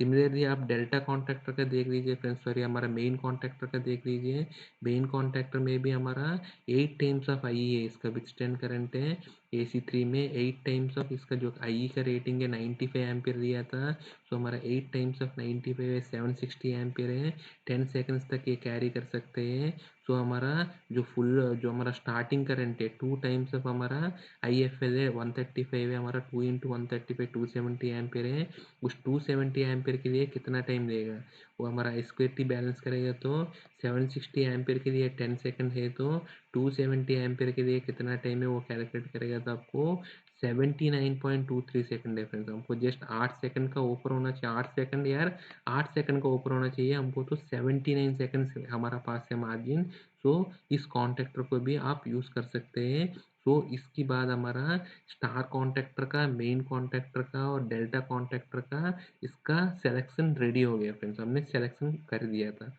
सिमिलरली आप डेल्टा कॉन्ट्रैक्टर का देख लीजिए फ्रेंड्स, सॉरी हमारा मेन कॉन्ट्रैक्टर का देख लीजिए। मेन कॉन्ट्रैक्टर में भी हमारा 8 टाइम्स ऑफ आई है, इसका विथस्टैंड करंट है AC3 में 8 टाइम्स ऑफ इसका जो आई का रेटिंग है 95 एम्पियर दिया था। सो हमारा 8 टाइम्स ऑफ 95 है 760 एम्पियर है, 10 सेकंड्स तक ये कैरी कर सकते हैं। सो हमारा जो हमारा स्टार्टिंग करंट है 2 टाइम्स ऑफ हमारा IFL है 135 है, हमारा 2 इंटू 135 270 एम्पियर है। उस 270 एम्पियर के लिए कितना टाइम लेगा, वो हमारा स्क्वेयर टी बैलेंस करेगा तो 760 एम्पियर के लिए 10 सेकंड है तो 270 एम्पियर के लिए कितना टाइम है वो कैलकुलेट करेगा तो आपको 79.23 सेकंड है फ्रेंड्स। हमको जस्ट 8 सेकंड का ऊपर होना चाहिए, 8 सेकंड यार, 8 सेकंड का ऊपर होना चाहिए हमको, तो 79 सेकंड हमारा पास है मार्जिन। सो इस कॉन्ट्रैक्टर को भी आप यूज़ कर सकते हैं। सो इसके बाद हमारा स्टार कॉन्ट्रैक्टर का, मेन कॉन्ट्रैक्टर का और डेल्टा कॉन्ट्रैक्टर का इसका सिलेक्शन रेडी हो गया फ्रेंड्स, हमने सिलेक्शन कर दिया था।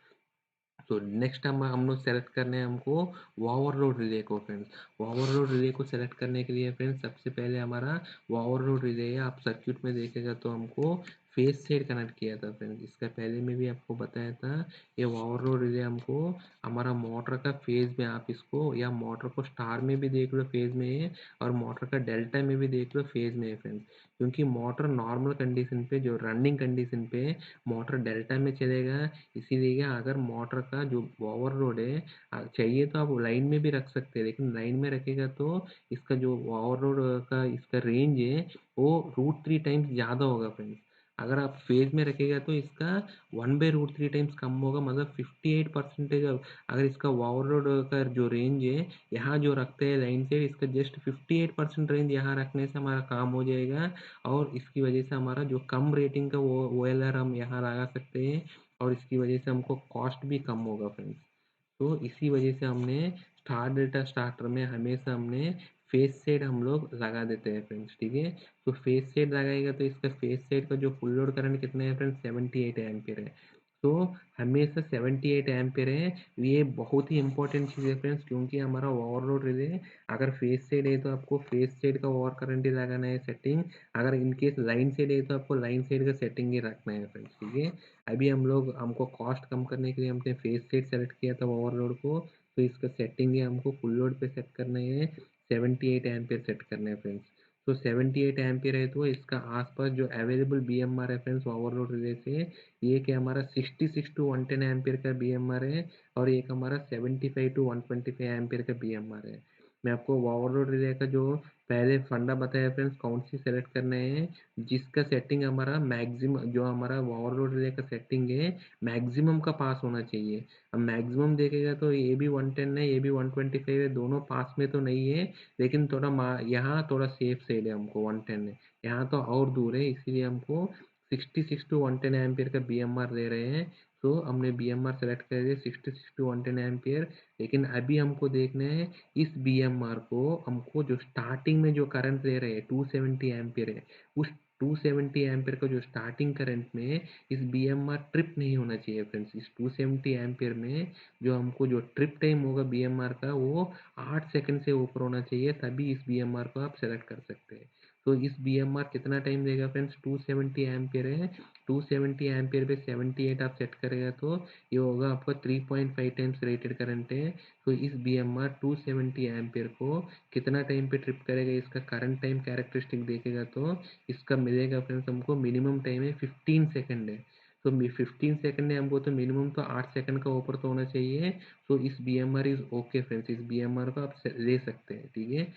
तो नेक्स्ट हम लोग सेलेक्ट करने हैं हमको ओवरलोड रिले को फ्रेंड्स। ओवरलोड रिले को सेलेक्ट करने के लिए फ्रेंड्स सबसे पहले हमारा ओवरलोड रिले है, आप सर्किट में देखेगा तो हमको फेज सेट कनेक्ट किया था फ्रेंड्स, इसका पहले में भी आपको बताया था। ये ओवरलोड रिले हमको हमारा मोटर का फेज में, आप इसको या मोटर को स्टार में भी देख लो फेज में है, और मोटर का डेल्टा में भी देख लो फेज में है फ्रेंड्स। क्योंकि मोटर नॉर्मल कंडीशन पे, जो रनिंग कंडीशन पे मोटर डेल्टा में चलेगा, इसीलिए अगर मोटर का जो ओवरलोड है चाहिए तो आप लाइन में भी रख सकते हैं, लेकिन लाइन में रखेगा तो इसका जो ओवरलोड का इसका रेंज है वो √3 टाइम्स ज़्यादा होगा फ्रेंड्स। अगर आप फेज में रखेगा तो इसका 1/√3 टाइम्स कम होगा, मतलब 58% अगर इसका ओवरलोड का जो रेंज है यहाँ जो रखते हैं लाइन से, इसका जस्ट 58% रेंज यहाँ रखने से हमारा काम हो जाएगा। और इसकी वजह से हमारा जो कम रेटिंग का वो OLR हम यहाँ लगा सकते हैं, और इसकी वजह से हमको कॉस्ट भी कम होगा फ्रेंड्स। तो इसी वजह से हमने स्टार डेल्टा स्टार्टर में हमेशा हमने फेस सेट हम लोग लगा देते हैं फ्रेंड्स। ठीक है, तो फेस सेट लगाएगा तो इसका फेस सेट का जो फुल लोड करंट कितना है फ्रेंड्स, 78 एम्पियर है। तो हमेशा 78 एम्पियर है, ये बहुत ही इंपॉर्टेंट चीज़ है फ्रेंड्स, क्योंकि हमारा ओवरलोड रिले अगर फेस सेट है तो आपको फेस सेट का ओवर करंट ही लगाना है सेटिंग, अगर इनकेस लाइन सेट है तो आपको लाइन सेट का सेटिंग ही रखना है फ्रेंड्स। ठीक है, अभी हमको कॉस्ट कम करने के लिए हमने फेस सेट सेलेक्ट किया था ओवरलोड को, तो इसका सेटिंग है हमको फुल लोड पे सेट करना है, 78 एम्पियर सेट करना है फ्रेंड्स। तो 78 एम्पियर है तो इसका आसपास जो अवेलेबल BMR है फ्रेंड्स ओवरलोड रिले से, ये कि हमारा 66 टू 110 एम्पियर का BMR है, और एक हमारा 75 टू 125 एम्पियर का BMR है। मैं आपको ओवरलोड रिले का जो पहले फंडा बताया फ्रेंड्स, कौन सी सेलेक्ट करना है, जिसका सेटिंग हमारा मैक्सिमम, जो हमारा ओवरलोड रिले का सेटिंग है मैक्सिमम का पास होना चाहिए। अब मैक्सिमम देखेगा तो ये भी 110 है, ये भी 125 है, दोनों पास में तो नहीं है, लेकिन यहाँ थोड़ा सेफ साइड है, हमको 110 है, यहाँ तो और दूर है, इसीलिए हमको 66 टू 110 एम्पियर का BMR दे रहे हैं। तो हमने BMR सेलेक्ट कर दिया 66 टू 110 एम्पियर। लेकिन अभी हमको देखना है इस BMR को, हमको जो स्टार्टिंग में जो करंट दे रहे हैं 270 एम्पियर है, उस 270 एम्पियर का जो स्टार्टिंग करंट में इस BMR ट्रिप नहीं होना चाहिए फ्रेंड्स। इस 270 एम्पियर में जो हमको जो ट्रिप टाइम होगा BMR का वो 8 सेकंड से ऊपर होना चाहिए, तभी इस BMR को आप सेलेक्ट कर सकते हैं। तो इस बीएमआर कितना टाइम देगा फ्रेंड्स, 270 एम्पियर है, 270 एम्पियर पे 78 आप सेट करेगा तो ये होगा आपका 3.5 टाइम्स रेटेड करंट है। तो इस बीएमआर 270 एम्पियर को कितना टाइम पे ट्रिप करेगा, इसका करंट टाइम कैरेक्टरिस्टिक देखेगा तो इसका मिलेगा फ्रेंड्स हमको मिनिमम टाइम है 15 सेकंड है। तो 15 सेकंड है हमको, तो मिनिमम तो 8 सेकंड का ऊपर तो होना चाहिए। तो इस बीएमआर इज ओके फ्रेंड्स, इस बीएमआर को आप ले सकते हैं, ठीक है।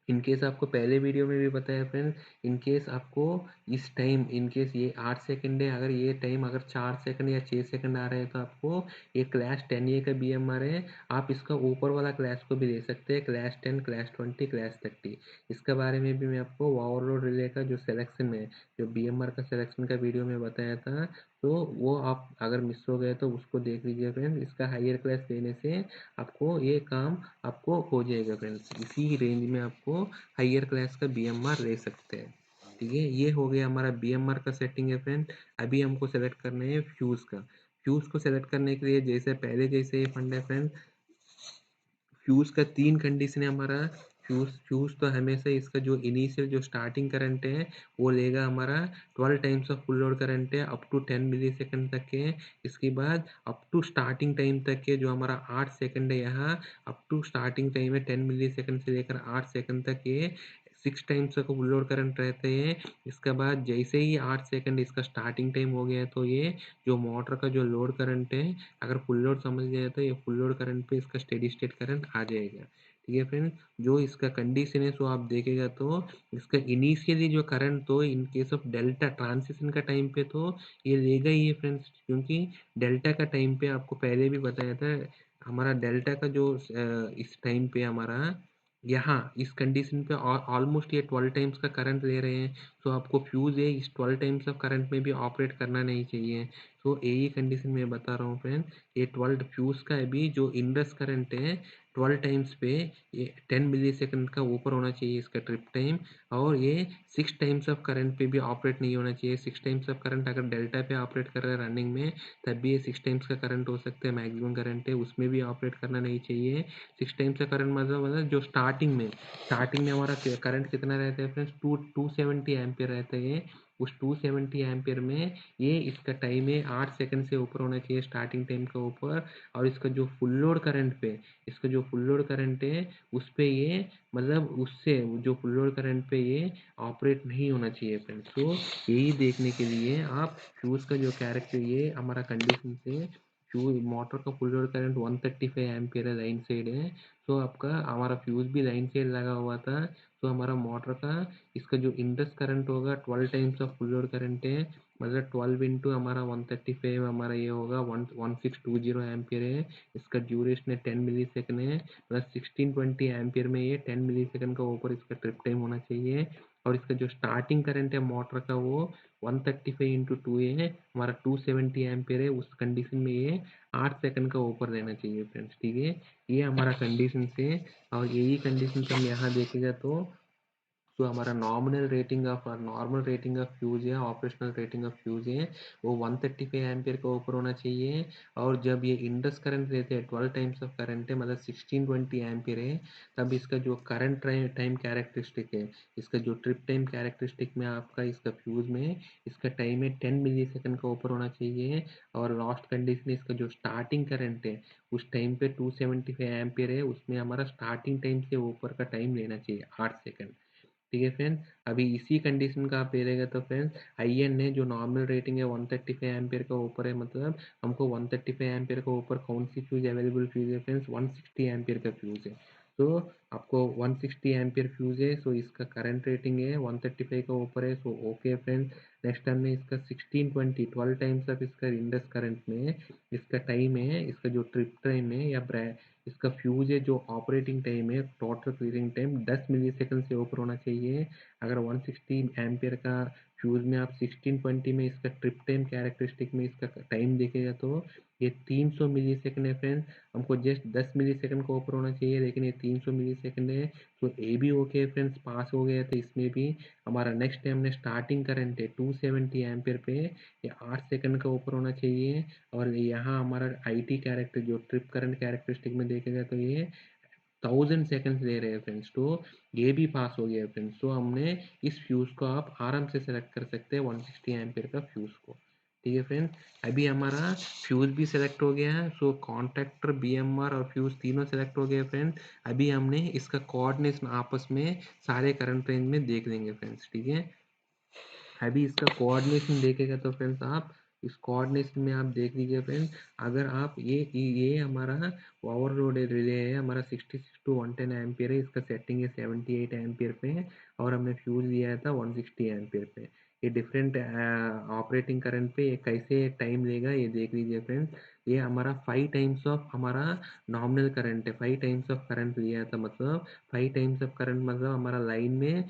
इनकेस आपको पहले वीडियो में भी बताया फ्रेंड्स, इनकेस आपको इस टाइम इनकेस ये 8 सेकंड है, अगर ये टाइम अगर 4 सेकंड या 6 सेकंड आ रहा है तो आपको ये क्लास 10A का बीएमआर है। आप इसका ऊपर वाला क्लास को भी ले सकते हैं, क्लास 10, क्लास 20, क्लास 30। इसके बारे में भी मैं आपको ओवरलोड रिले का जो सिलेक्शन है, जो बीएमआर का सिलेक्शन का वीडियो में बताया था, तो वो आप अगर मिस हो गए तो उसको देख लीजिए फ्रेंड्स। इसका हायर क्लास लेने से आपको ये काम आपको हो जाएगा फ्रेंड्स, इसी रेंज में आपको हायर क्लास का बीएमआर ले सकते हैं, ठीक है। ये हो गया हमारा बीएमआर का सेटिंग है फ्रेंड। अभी हमको सेलेक्ट करना है फ्यूज का। फ्यूज को सेलेक्ट करने के लिए जैसे पहले जैसे ये फंड है फ्रेंड, फ्यूज का 3 कंडीशन है हमारा। फ्यूज फ्यूज तो हमेशा इसका जो इनिशियल जो स्टार्टिंग करंट है वो लेगा हमारा 12 times of full load current है, अप टू 10 मिली सेकेंड तक के। इसके बाद अप टू स्टार्टिंग टाइम तक के जो हमारा 8 सेकंड है, यहाँ अप टू स्टार्टिंग टाइम है 10 मिली सेकेंड से लेकर 8 सेकंड तक ये 6 टाइम्स का फुल लोड करंट रहते हैं। इसके बाद जैसे ही 8 सेकंड इसका स्टार्टिंग टाइम हो गया तो ये जो मोटर का जो लोड करंट है, अगर फुल लोड समझ गया तो ये फुल लोड करंट पे इसका स्टेडी स्टेट करंट आ जाएगा, ठीक है फ्रेंड्स। जो इसका कंडीशन है सो आप देखेगा तो इसका इनिशियली जो करंट तो in case of delta transition का टाइम पे तो ये लेगा ही है फ्रेंड्स, क्योंकि डेल्टा का टाइम पे आपको पहले भी बताया था हमारा डेल्टा का जो इस टाइम पे हमारा यहाँ इस कंडीशन पे ऑलमोस्ट ये 12 टाइम्स का करंट ले रहे हैं। तो आपको फ्यूज है इस 12 टाइम्स ऑफ करंट में भी ऑपरेट करना नहीं चाहिए। तो यही कंडीशन मैं बता रहा हूँ फ्रेंड, ये 12 फ्यूज का अभी जो इंडस करंट है 12 टाइम्स पे ये 10 मिली सेकंड का ऊपर होना चाहिए इसका ट्रिप टाइम। और ये 6 टाइम्स ऑफ करंट पे भी ऑपरेट नहीं होना चाहिए। 6 टाइम्स ऑफ करंट अगर डेल्टा पे ऑपरेट कर रहा है रनिंग में, तब भी ये 6 टाइम्स का करंट हो सकता है, मैक्सिमम करंट है उसमें भी ऑपरेट करना नहीं चाहिए। 6 टाइम्स का करंट मतलब जो स्टार्टिंग में हमारा करंट कितना रहता है फ्रेंड्स, 270 एम्पियर रहता है। उस 270 एम्पियर में ये इसका टाइम है 8 सेकंड से ऊपर होना चाहिए स्टार्टिंग टाइम का ऊपर। और इसका जो फुल लोड करंट पे, इसका जो फुल लोड करंट है उस पे ये मतलब उससे जो फुल लोड करंट पे ये ऑपरेट नहीं होना चाहिए फ्रेंड्स। तो यही देखने के लिए आप फ्यूज का जो कैरेक्टर ये हमारा कंडीशन से फ्यूज मोटर का फुल लोड करंट 135 एम्पियर है, लाइन साइड है। तो आपका हमारा फ्यूज भी लाइन साइड लगा हुआ था। तो हमारा मोटर का इसका जो इंडस करंट होगा 12 times of full load current है, मतलब 12 इंटू हमारा 135 हमारा ये होगा 1620 एम्पियर है। इसका ड्यूरेशन है 10 मिली सेकेंड है, प्लस 1620 एम्पियर में ये 10 मिली सेकेंड का ऊपर इसका ट्रिप टाइम होना चाहिए। और इसका जो स्टार्टिंग करंट है मोटर का वो 135 इंटू टू है, हमारा 270 एम्पियर है। उस कंडीशन में ये 8 सेकंड का ऊपर रहना चाहिए फ्रेंड्स, ठीक है। ये हमारा कंडीशन से, और यही कंडीशन से हम यहाँ देखेगा तो हमारा नॉर्मल रेटिंग ऑफ फ्यूज है, ऑपरेशनल रेटिंग ऑफ फ्यूज है, वो 135 एम्पियर के ऊपर होना चाहिए। और जब ये इंडस करंट रहते हैं 12 टाइम्स ऑफ करंट है, मतलब 1620 एम्पियर है, तब इसका जो करंट टाइम कैरेक्टरिस्टिक है, इसका जो ट्रिप टाइम कैरेक्टरिस्टिक में आपका इसका फ्यूज में इसका टाइम है 10 मिली सेकेंड का ऊपर होना चाहिए। और लास्ट कंडीशन इसका जो स्टार्टिंग करंट है उस टाइम पे 275 एम्पियर है, उसमें हमारा स्टार्टिंग टाइम से ऊपर का टाइम लेना चाहिए 8 सेकंड, ठीक है फ्रेंड। अभी इसी कंडीशन का आप ले लेगा तो फ्रेंड्स आई एन है जो नॉर्मल रेटिंग है 135 एम्पियर का ऊपर है, मतलब हमको 135 एम्पियर का ऊपर कौन सी फ्यूज अवेलेबल फ्यूज है फ्रेंड्स, 160 एम्पियर का फ्यूज है। तो आपको 160 एम्पियर फ्यूज है, सो इसका करंट रेटिंग है 135 का ऊपर है, सो ओके फ्रेंड्स। नेक्स्ट हमने इसका 1620 12 टाइम्स ऑफ इसका इंडस करंट में इसका टाइम है, इसका जो ट्रिप टाइम है या इसका फ्यूज है जो ऑपरेटिंग टाइम है टोटल क्लियरिंग टाइम 10 मिली सेकंड से ऊपर होना चाहिए। अगर 160 एम्पियर का फ्यूज में आप 1620 में इसका ट्रिप टाइम कैरेक्टरिस्टिक में इसका टाइम देखेगा तो ये 300 मिली सेकंड है फ्रेंड्स। हमको जस्ट 10 मिली सेकंड का ऊपर होना चाहिए, लेकिन ये 300 मिली सेकंड है। तो ए भी ओके है फ्रेंड्स, पास हो गया तो इसमें भी हमारा नेक्स्ट टाइम हमने स्टार्टिंग करंट है 270 एम्पियर पे, ये 8 सेकंड का ऊपर होना चाहिए। और यहाँ हमारा आई टी कैरेक्टर जो ट्रिप करंट कैरेक्टरिस्टिक में देखेगा तो ये 1000 सेकंड्स ले रहे हैं फ्रेंड्स, तो ये भी पास हो गया फ्रेंड्स। तो हमने इस फ्यूज़ को आप आराम से सेलेक्ट कर सकते हैं 160 एम्पीयर का फ्यूज़ को। ठीक है फ्रेंड्स, अभी हमारा फ्यूज़ भी सेलेक्ट हो गया है। सो कॉन्टैक्टर, बीएमआर और फ्यूज़ तीनों सेलेक्ट हो गए फ्रेंड्स। अभी हमने इसका कोऑर्डिनेशन आपस में सारे करंट रेंज में देख लेंगे फ्रेंड्स। ठीक है, अभी इसका कोऑर्डिनेशन देखेगा तो फ्रेंड्स आप इस कोऑर्डिनेशन में आप देख लीजिए फ्रेंड्स, अगर आप ये हमारा ओवरलोड रिले है, हमारा 66 टू 110 एम्पियर है, इसका सेटिंग है 78 एम्पियर पे और हमने फ्यूज लिया था 160 एम्पियर पे। ये डिफरेंट ऑपरेटिंग करंट पे ये कैसे टाइम लेगा ये देख लीजिए फ्रेंड्स। ये हमारा 5 टाइम्स ऑफ हमारा नॉमिनल करंट है, 5 टाइम्स ऑफ करंट लिया था, मतलब 5 टाइम्स ऑफ करंट मतलब हमारा लाइन में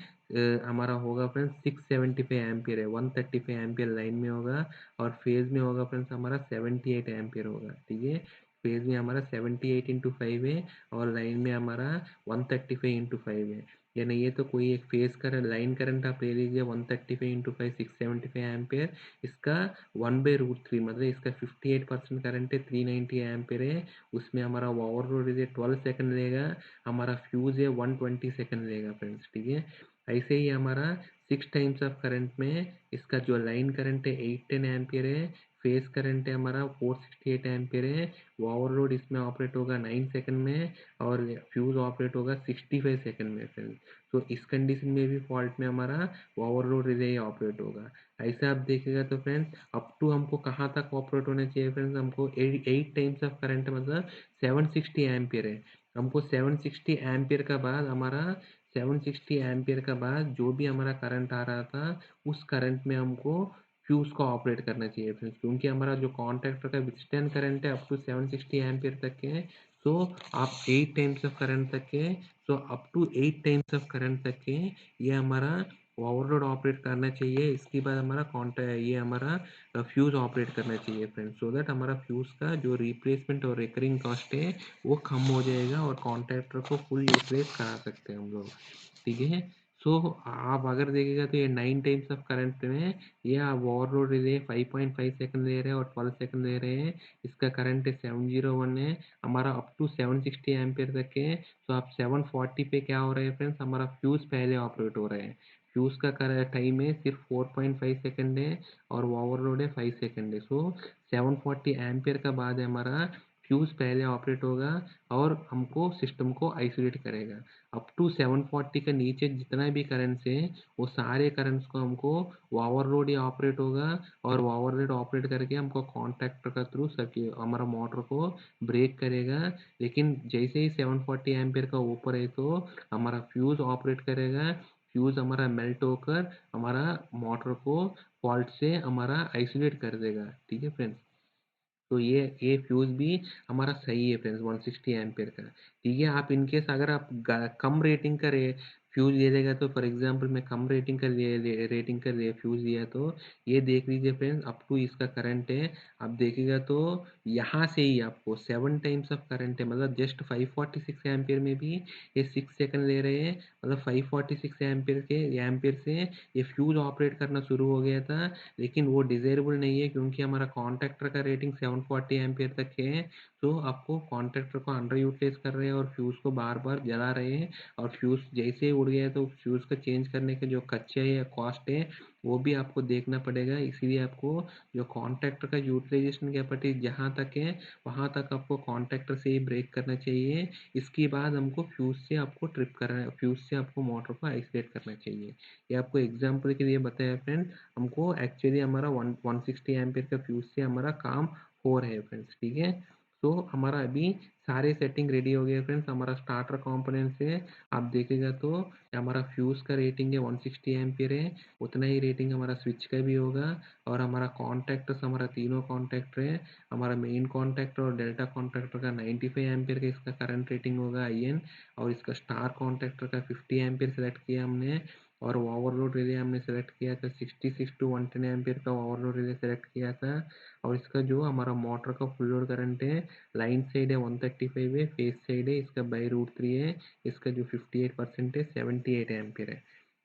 हमारा होगा फ्रेंड्स 675 एम्पियर है, 135 एम्पियर लाइन में होगा और फेज में होगा फ्रेंड्स हमारा 78 एम्पियर होगा। ठीक है, फेज में हमारा 78 इंटू 5 है और लाइन में हमारा 135 इंटू 5 है। यानी ये तो कोई एक फेज करंट, लाइन करंट आप ले लीजिए 135 इंटू 5 675 एम्पियर, इसका 1/√3 मतलब इसका 58% करंट है, 390 एम्पियर है। उसमें हमारा ओवरलोड है 12 सेकंड लेगा, हमारा फ्यूज है 120 सेकंड लेगा फ्रेंड्स। ठीक है, ऐसे ही हमारा 6 टाइम्स ऑफ करंट में इसका जो लाइन करंट है 810 एम्पियर है, फेज करंट है हमारा 468 एम्पियर है, ओवरलोड इसमें ऑपरेट होगा 9 सेकंड में और फ्यूज ऑपरेट होगा 65 सेकंड में फ्रेंड्स। तो इस कंडीशन में भी फॉल्ट में हमारा ओवरलोड रिले ऑपरेट होगा। ऐसा आप देखेगा तो फ्रेंड्स अप टू हमको कहाँ तक ऑपरेट होना चाहिए फ्रेंड्स, हमको 8 टाइम्स ऑफ करंट मतलब 760 एम्पियर है, हमको 760 एम्पियर का बाद हमारा 760 एम्पियर का बाद जो भी हमारा करंट आ रहा था उस करंट में हमको फ्यूज को ऑपरेट करना चाहिए फ्रेंड्स, क्योंकि हमारा जो कॉन्टैक्टर का विथस्टैंड करंट है अप टू 760 एम्पियर तक के है। सो आप 8 टाइम्स ऑफ करंट तक के, so up to 8 times of current तक के ये हमारा ओवरलोड ऑपरेट करना चाहिए। इसके बाद हमारा कॉन्टैक्ट ये हमारा फ्यूज ऑपरेट करना चाहिए फ्रेंड्स, सो दैट हमारा फ्यूज का जो रिप्लेसमेंट और रिकरिंग कॉस्ट है वो कम हो जाएगा और कॉन्ट्रैक्टर को फुल यूटिलाइज करा सकते हैं हम लोग। ठीक है, सो आप अगर देखिएगा तो ये 9 टाइम्स ऑफ करंट में ये आप ओवरलोड रिले 5.5 सेकंड ले रहे हैं और 12 सेकंड ले रहे हैं, इसका करंट है 701 है, हमारा अप टू 760 एम्पियर तक है। तो आप 740 पे क्या हो रहा है फ्रेंड्स, हमारा फ्यूज पहले ऑपरेट हो रहे हैं, फ्यूज का टाइम है सिर्फ 4.5 सेकंड है और ओवरलोड है 5 सेकंड है। सो 740 एम्पियर का बाद हमारा फ्यूज पहले ऑपरेट होगा और हमको सिस्टम को आइसोलेट करेगा। अप टू 740 के नीचे जितना भी करंट्स है वो सारे करंट्स को हमको ओवरलोड ही ऑपरेट होगा और ओवरलोड ऑपरेट करके हमको कॉन्टैक्टर का थ्रू सर्किट हमारा मोटर को ब्रेक करेगा। लेकिन जैसे ही 740 एम्पियर का ऊपर है तो हमारा फ्यूज ऑपरेट करेगा, फ्यूज हमारा मेल्ट होकर हमारा मोटर को फॉल्ट से हमारा आइसोलेट कर देगा। ठीक है फ्रेंड्स, तो ये फ्यूज भी हमारा सही है फ्रेंड्स 160 एम्पियर का। ठीक है, आप इनकेस अगर आप कम रेटिंग का फ्यूज ले लेगा तो फॉर एग्जांपल मैं कम रेटिंग का रेटिंग का फ्यूज लिया तो ये देख लीजिए फ्रेंड्स अप टू इसका करंट है, आप देखिएगा तो यहाँ से ही आपको 7 टाइम्स ऑफ करंट है, मतलब जस्ट 546 एम्पियर में भी ये 6 सेकंड ले रहे हैं, मतलब 546 एम्पियर के एम्पियर से ये फ्यूज ऑपरेट करना शुरू हो गया था। लेकिन वो डिज़ायरेबल नहीं है क्योंकि हमारा कॉन्टैक्टर का रेटिंग 740 एम्पियर तक है। तो आपको कॉन्टैक्टर को अंडर यूटिलाइज कर रहे हैं और फ्यूज़ को बार बार जला रहे हैं और फ्यूज़ जैसे ही उड़ गया तो फ्यूज़ का चेंज करने के जो खर्चे या कॉस्ट है वो भी आपको देखना पड़ेगा। इसीलिए आपको जो कॉन्टैक्टर का यूटिलाइजेशन कैपेसिटी जहाँ तक है वहाँ तक आपको कॉन्टैक्टर से ही ब्रेक करना चाहिए। इसके बाद हमको फ्यूज़ से आपको ट्रिप करना, फ्यूज़ से आपको मोटर को आइसोलेट करना चाहिए। ये आपको एग्जाम्पल के लिए बताया फ्रेंड, हमको एक्चुअली हमारा 160 एम्पियर का फ्यूज से हमारा काम हो रहा है फ्रेंड्स। ठीक है, तो हमारा अभी सारे सेटिंग रेडी हो गए फ्रेंड्स। हमारा स्टार्टर कंपोनेंट से आप देखेगा तो हमारा फ्यूज का रेटिंग है 160 एम्पियर है, उतना ही रेटिंग हमारा स्विच का भी होगा और हमारा कॉन्टैक्टर्स हमारा तीनों कॉन्टैक्टर है, हमारा मेन कॉन्टैक्टर और डेल्टा कॉन्टैक्टर का 95 एम्पियर का इसका करंट रेटिंग होगा IN और इसका स्टार कॉन्टैक्टर का 50 एम्पियर सेलेक्ट किया हमने और ओवरलोड रिले हमने सेलेक्ट किया था 66 टू 110 एम्पियर का ओवरलोड रिले सेलेक्ट किया था और इसका जो हमारा मोटर का फुल लोड करंट है लाइन साइड है 135 है, फेस साइड है इसका /√3 है, इसका जो 58% है 78 एम्पियर है।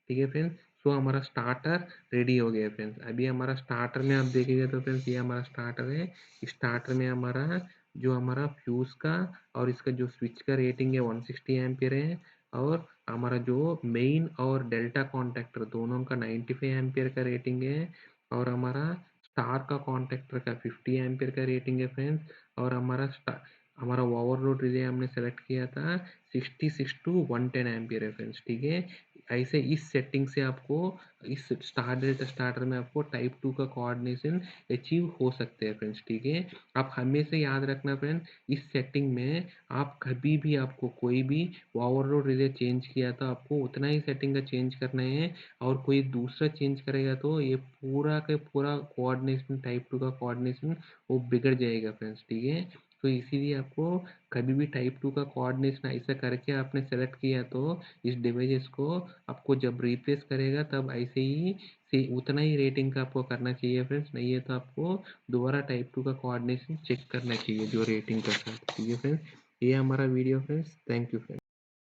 ठीक है फ्रेंड्स, सो हमारा स्टार्टर रेडी हो गया फ्रेंड्स। अभी हमारा स्टार्टर में आप देखिएगा तो फ्रेंड्स ये हमारा स्टार्टर है, स्टार्टर में हमारा जो हमारा फ्यूज़ का और इसका जो स्विच का रेटिंग है 160 एम्पियर है, और हमारा जो मेन और डेल्टा कॉन्टैक्टर दोनों का 95 एम्पियर का रेटिंग है, और हमारा स्टार का कॉन्टैक्टर का 50 एम्पियर का रेटिंग है फ्रेंड्स। और हमारा ओवरलोड रिले हमने सेलेक्ट किया था 66 टू 110 एम्पियर है फ्रेंड्स, ठीक है। ऐसे इस सेटिंग से आपको इस स्टार डेल्टा स्टार्टर में आपको टाइप 2 का कोऑर्डिनेशन अचीव हो सकते हैं फ्रेंड्स, ठीक है। आप हमेशा याद रखना फ्रेंड्स, इस सेटिंग में आप कभी भी आपको कोई भी ओवरलोड रिले चेंज किया तो आपको उतना ही सेटिंग का चेंज करना है, और कोई दूसरा चेंज करेगा तो ये पूरा का पूरा कोऑर्डिनेशन टाइप 2 का कोऑर्डिनेशन वो बिगड़ जाएगा फ्रेंड्स, ठीक है। तो इसीलिए आपको कभी भी टाइप 2 का कोऑर्डिनेशन ऐसा करके आपने सेलेक्ट किया तो इस डिवाइस को आपको जब रिप्लेस करेगा तब ऐसे ही से उतना ही रेटिंग का आपको करना चाहिए फ्रेंड्स, नहीं है तो आपको दोबारा टाइप 2 का कोऑर्डिनेशन चेक करना चाहिए जो रेटिंग का साथ, ठीक है फ्रेंड्स। ये हमारा video friends, thank you friends.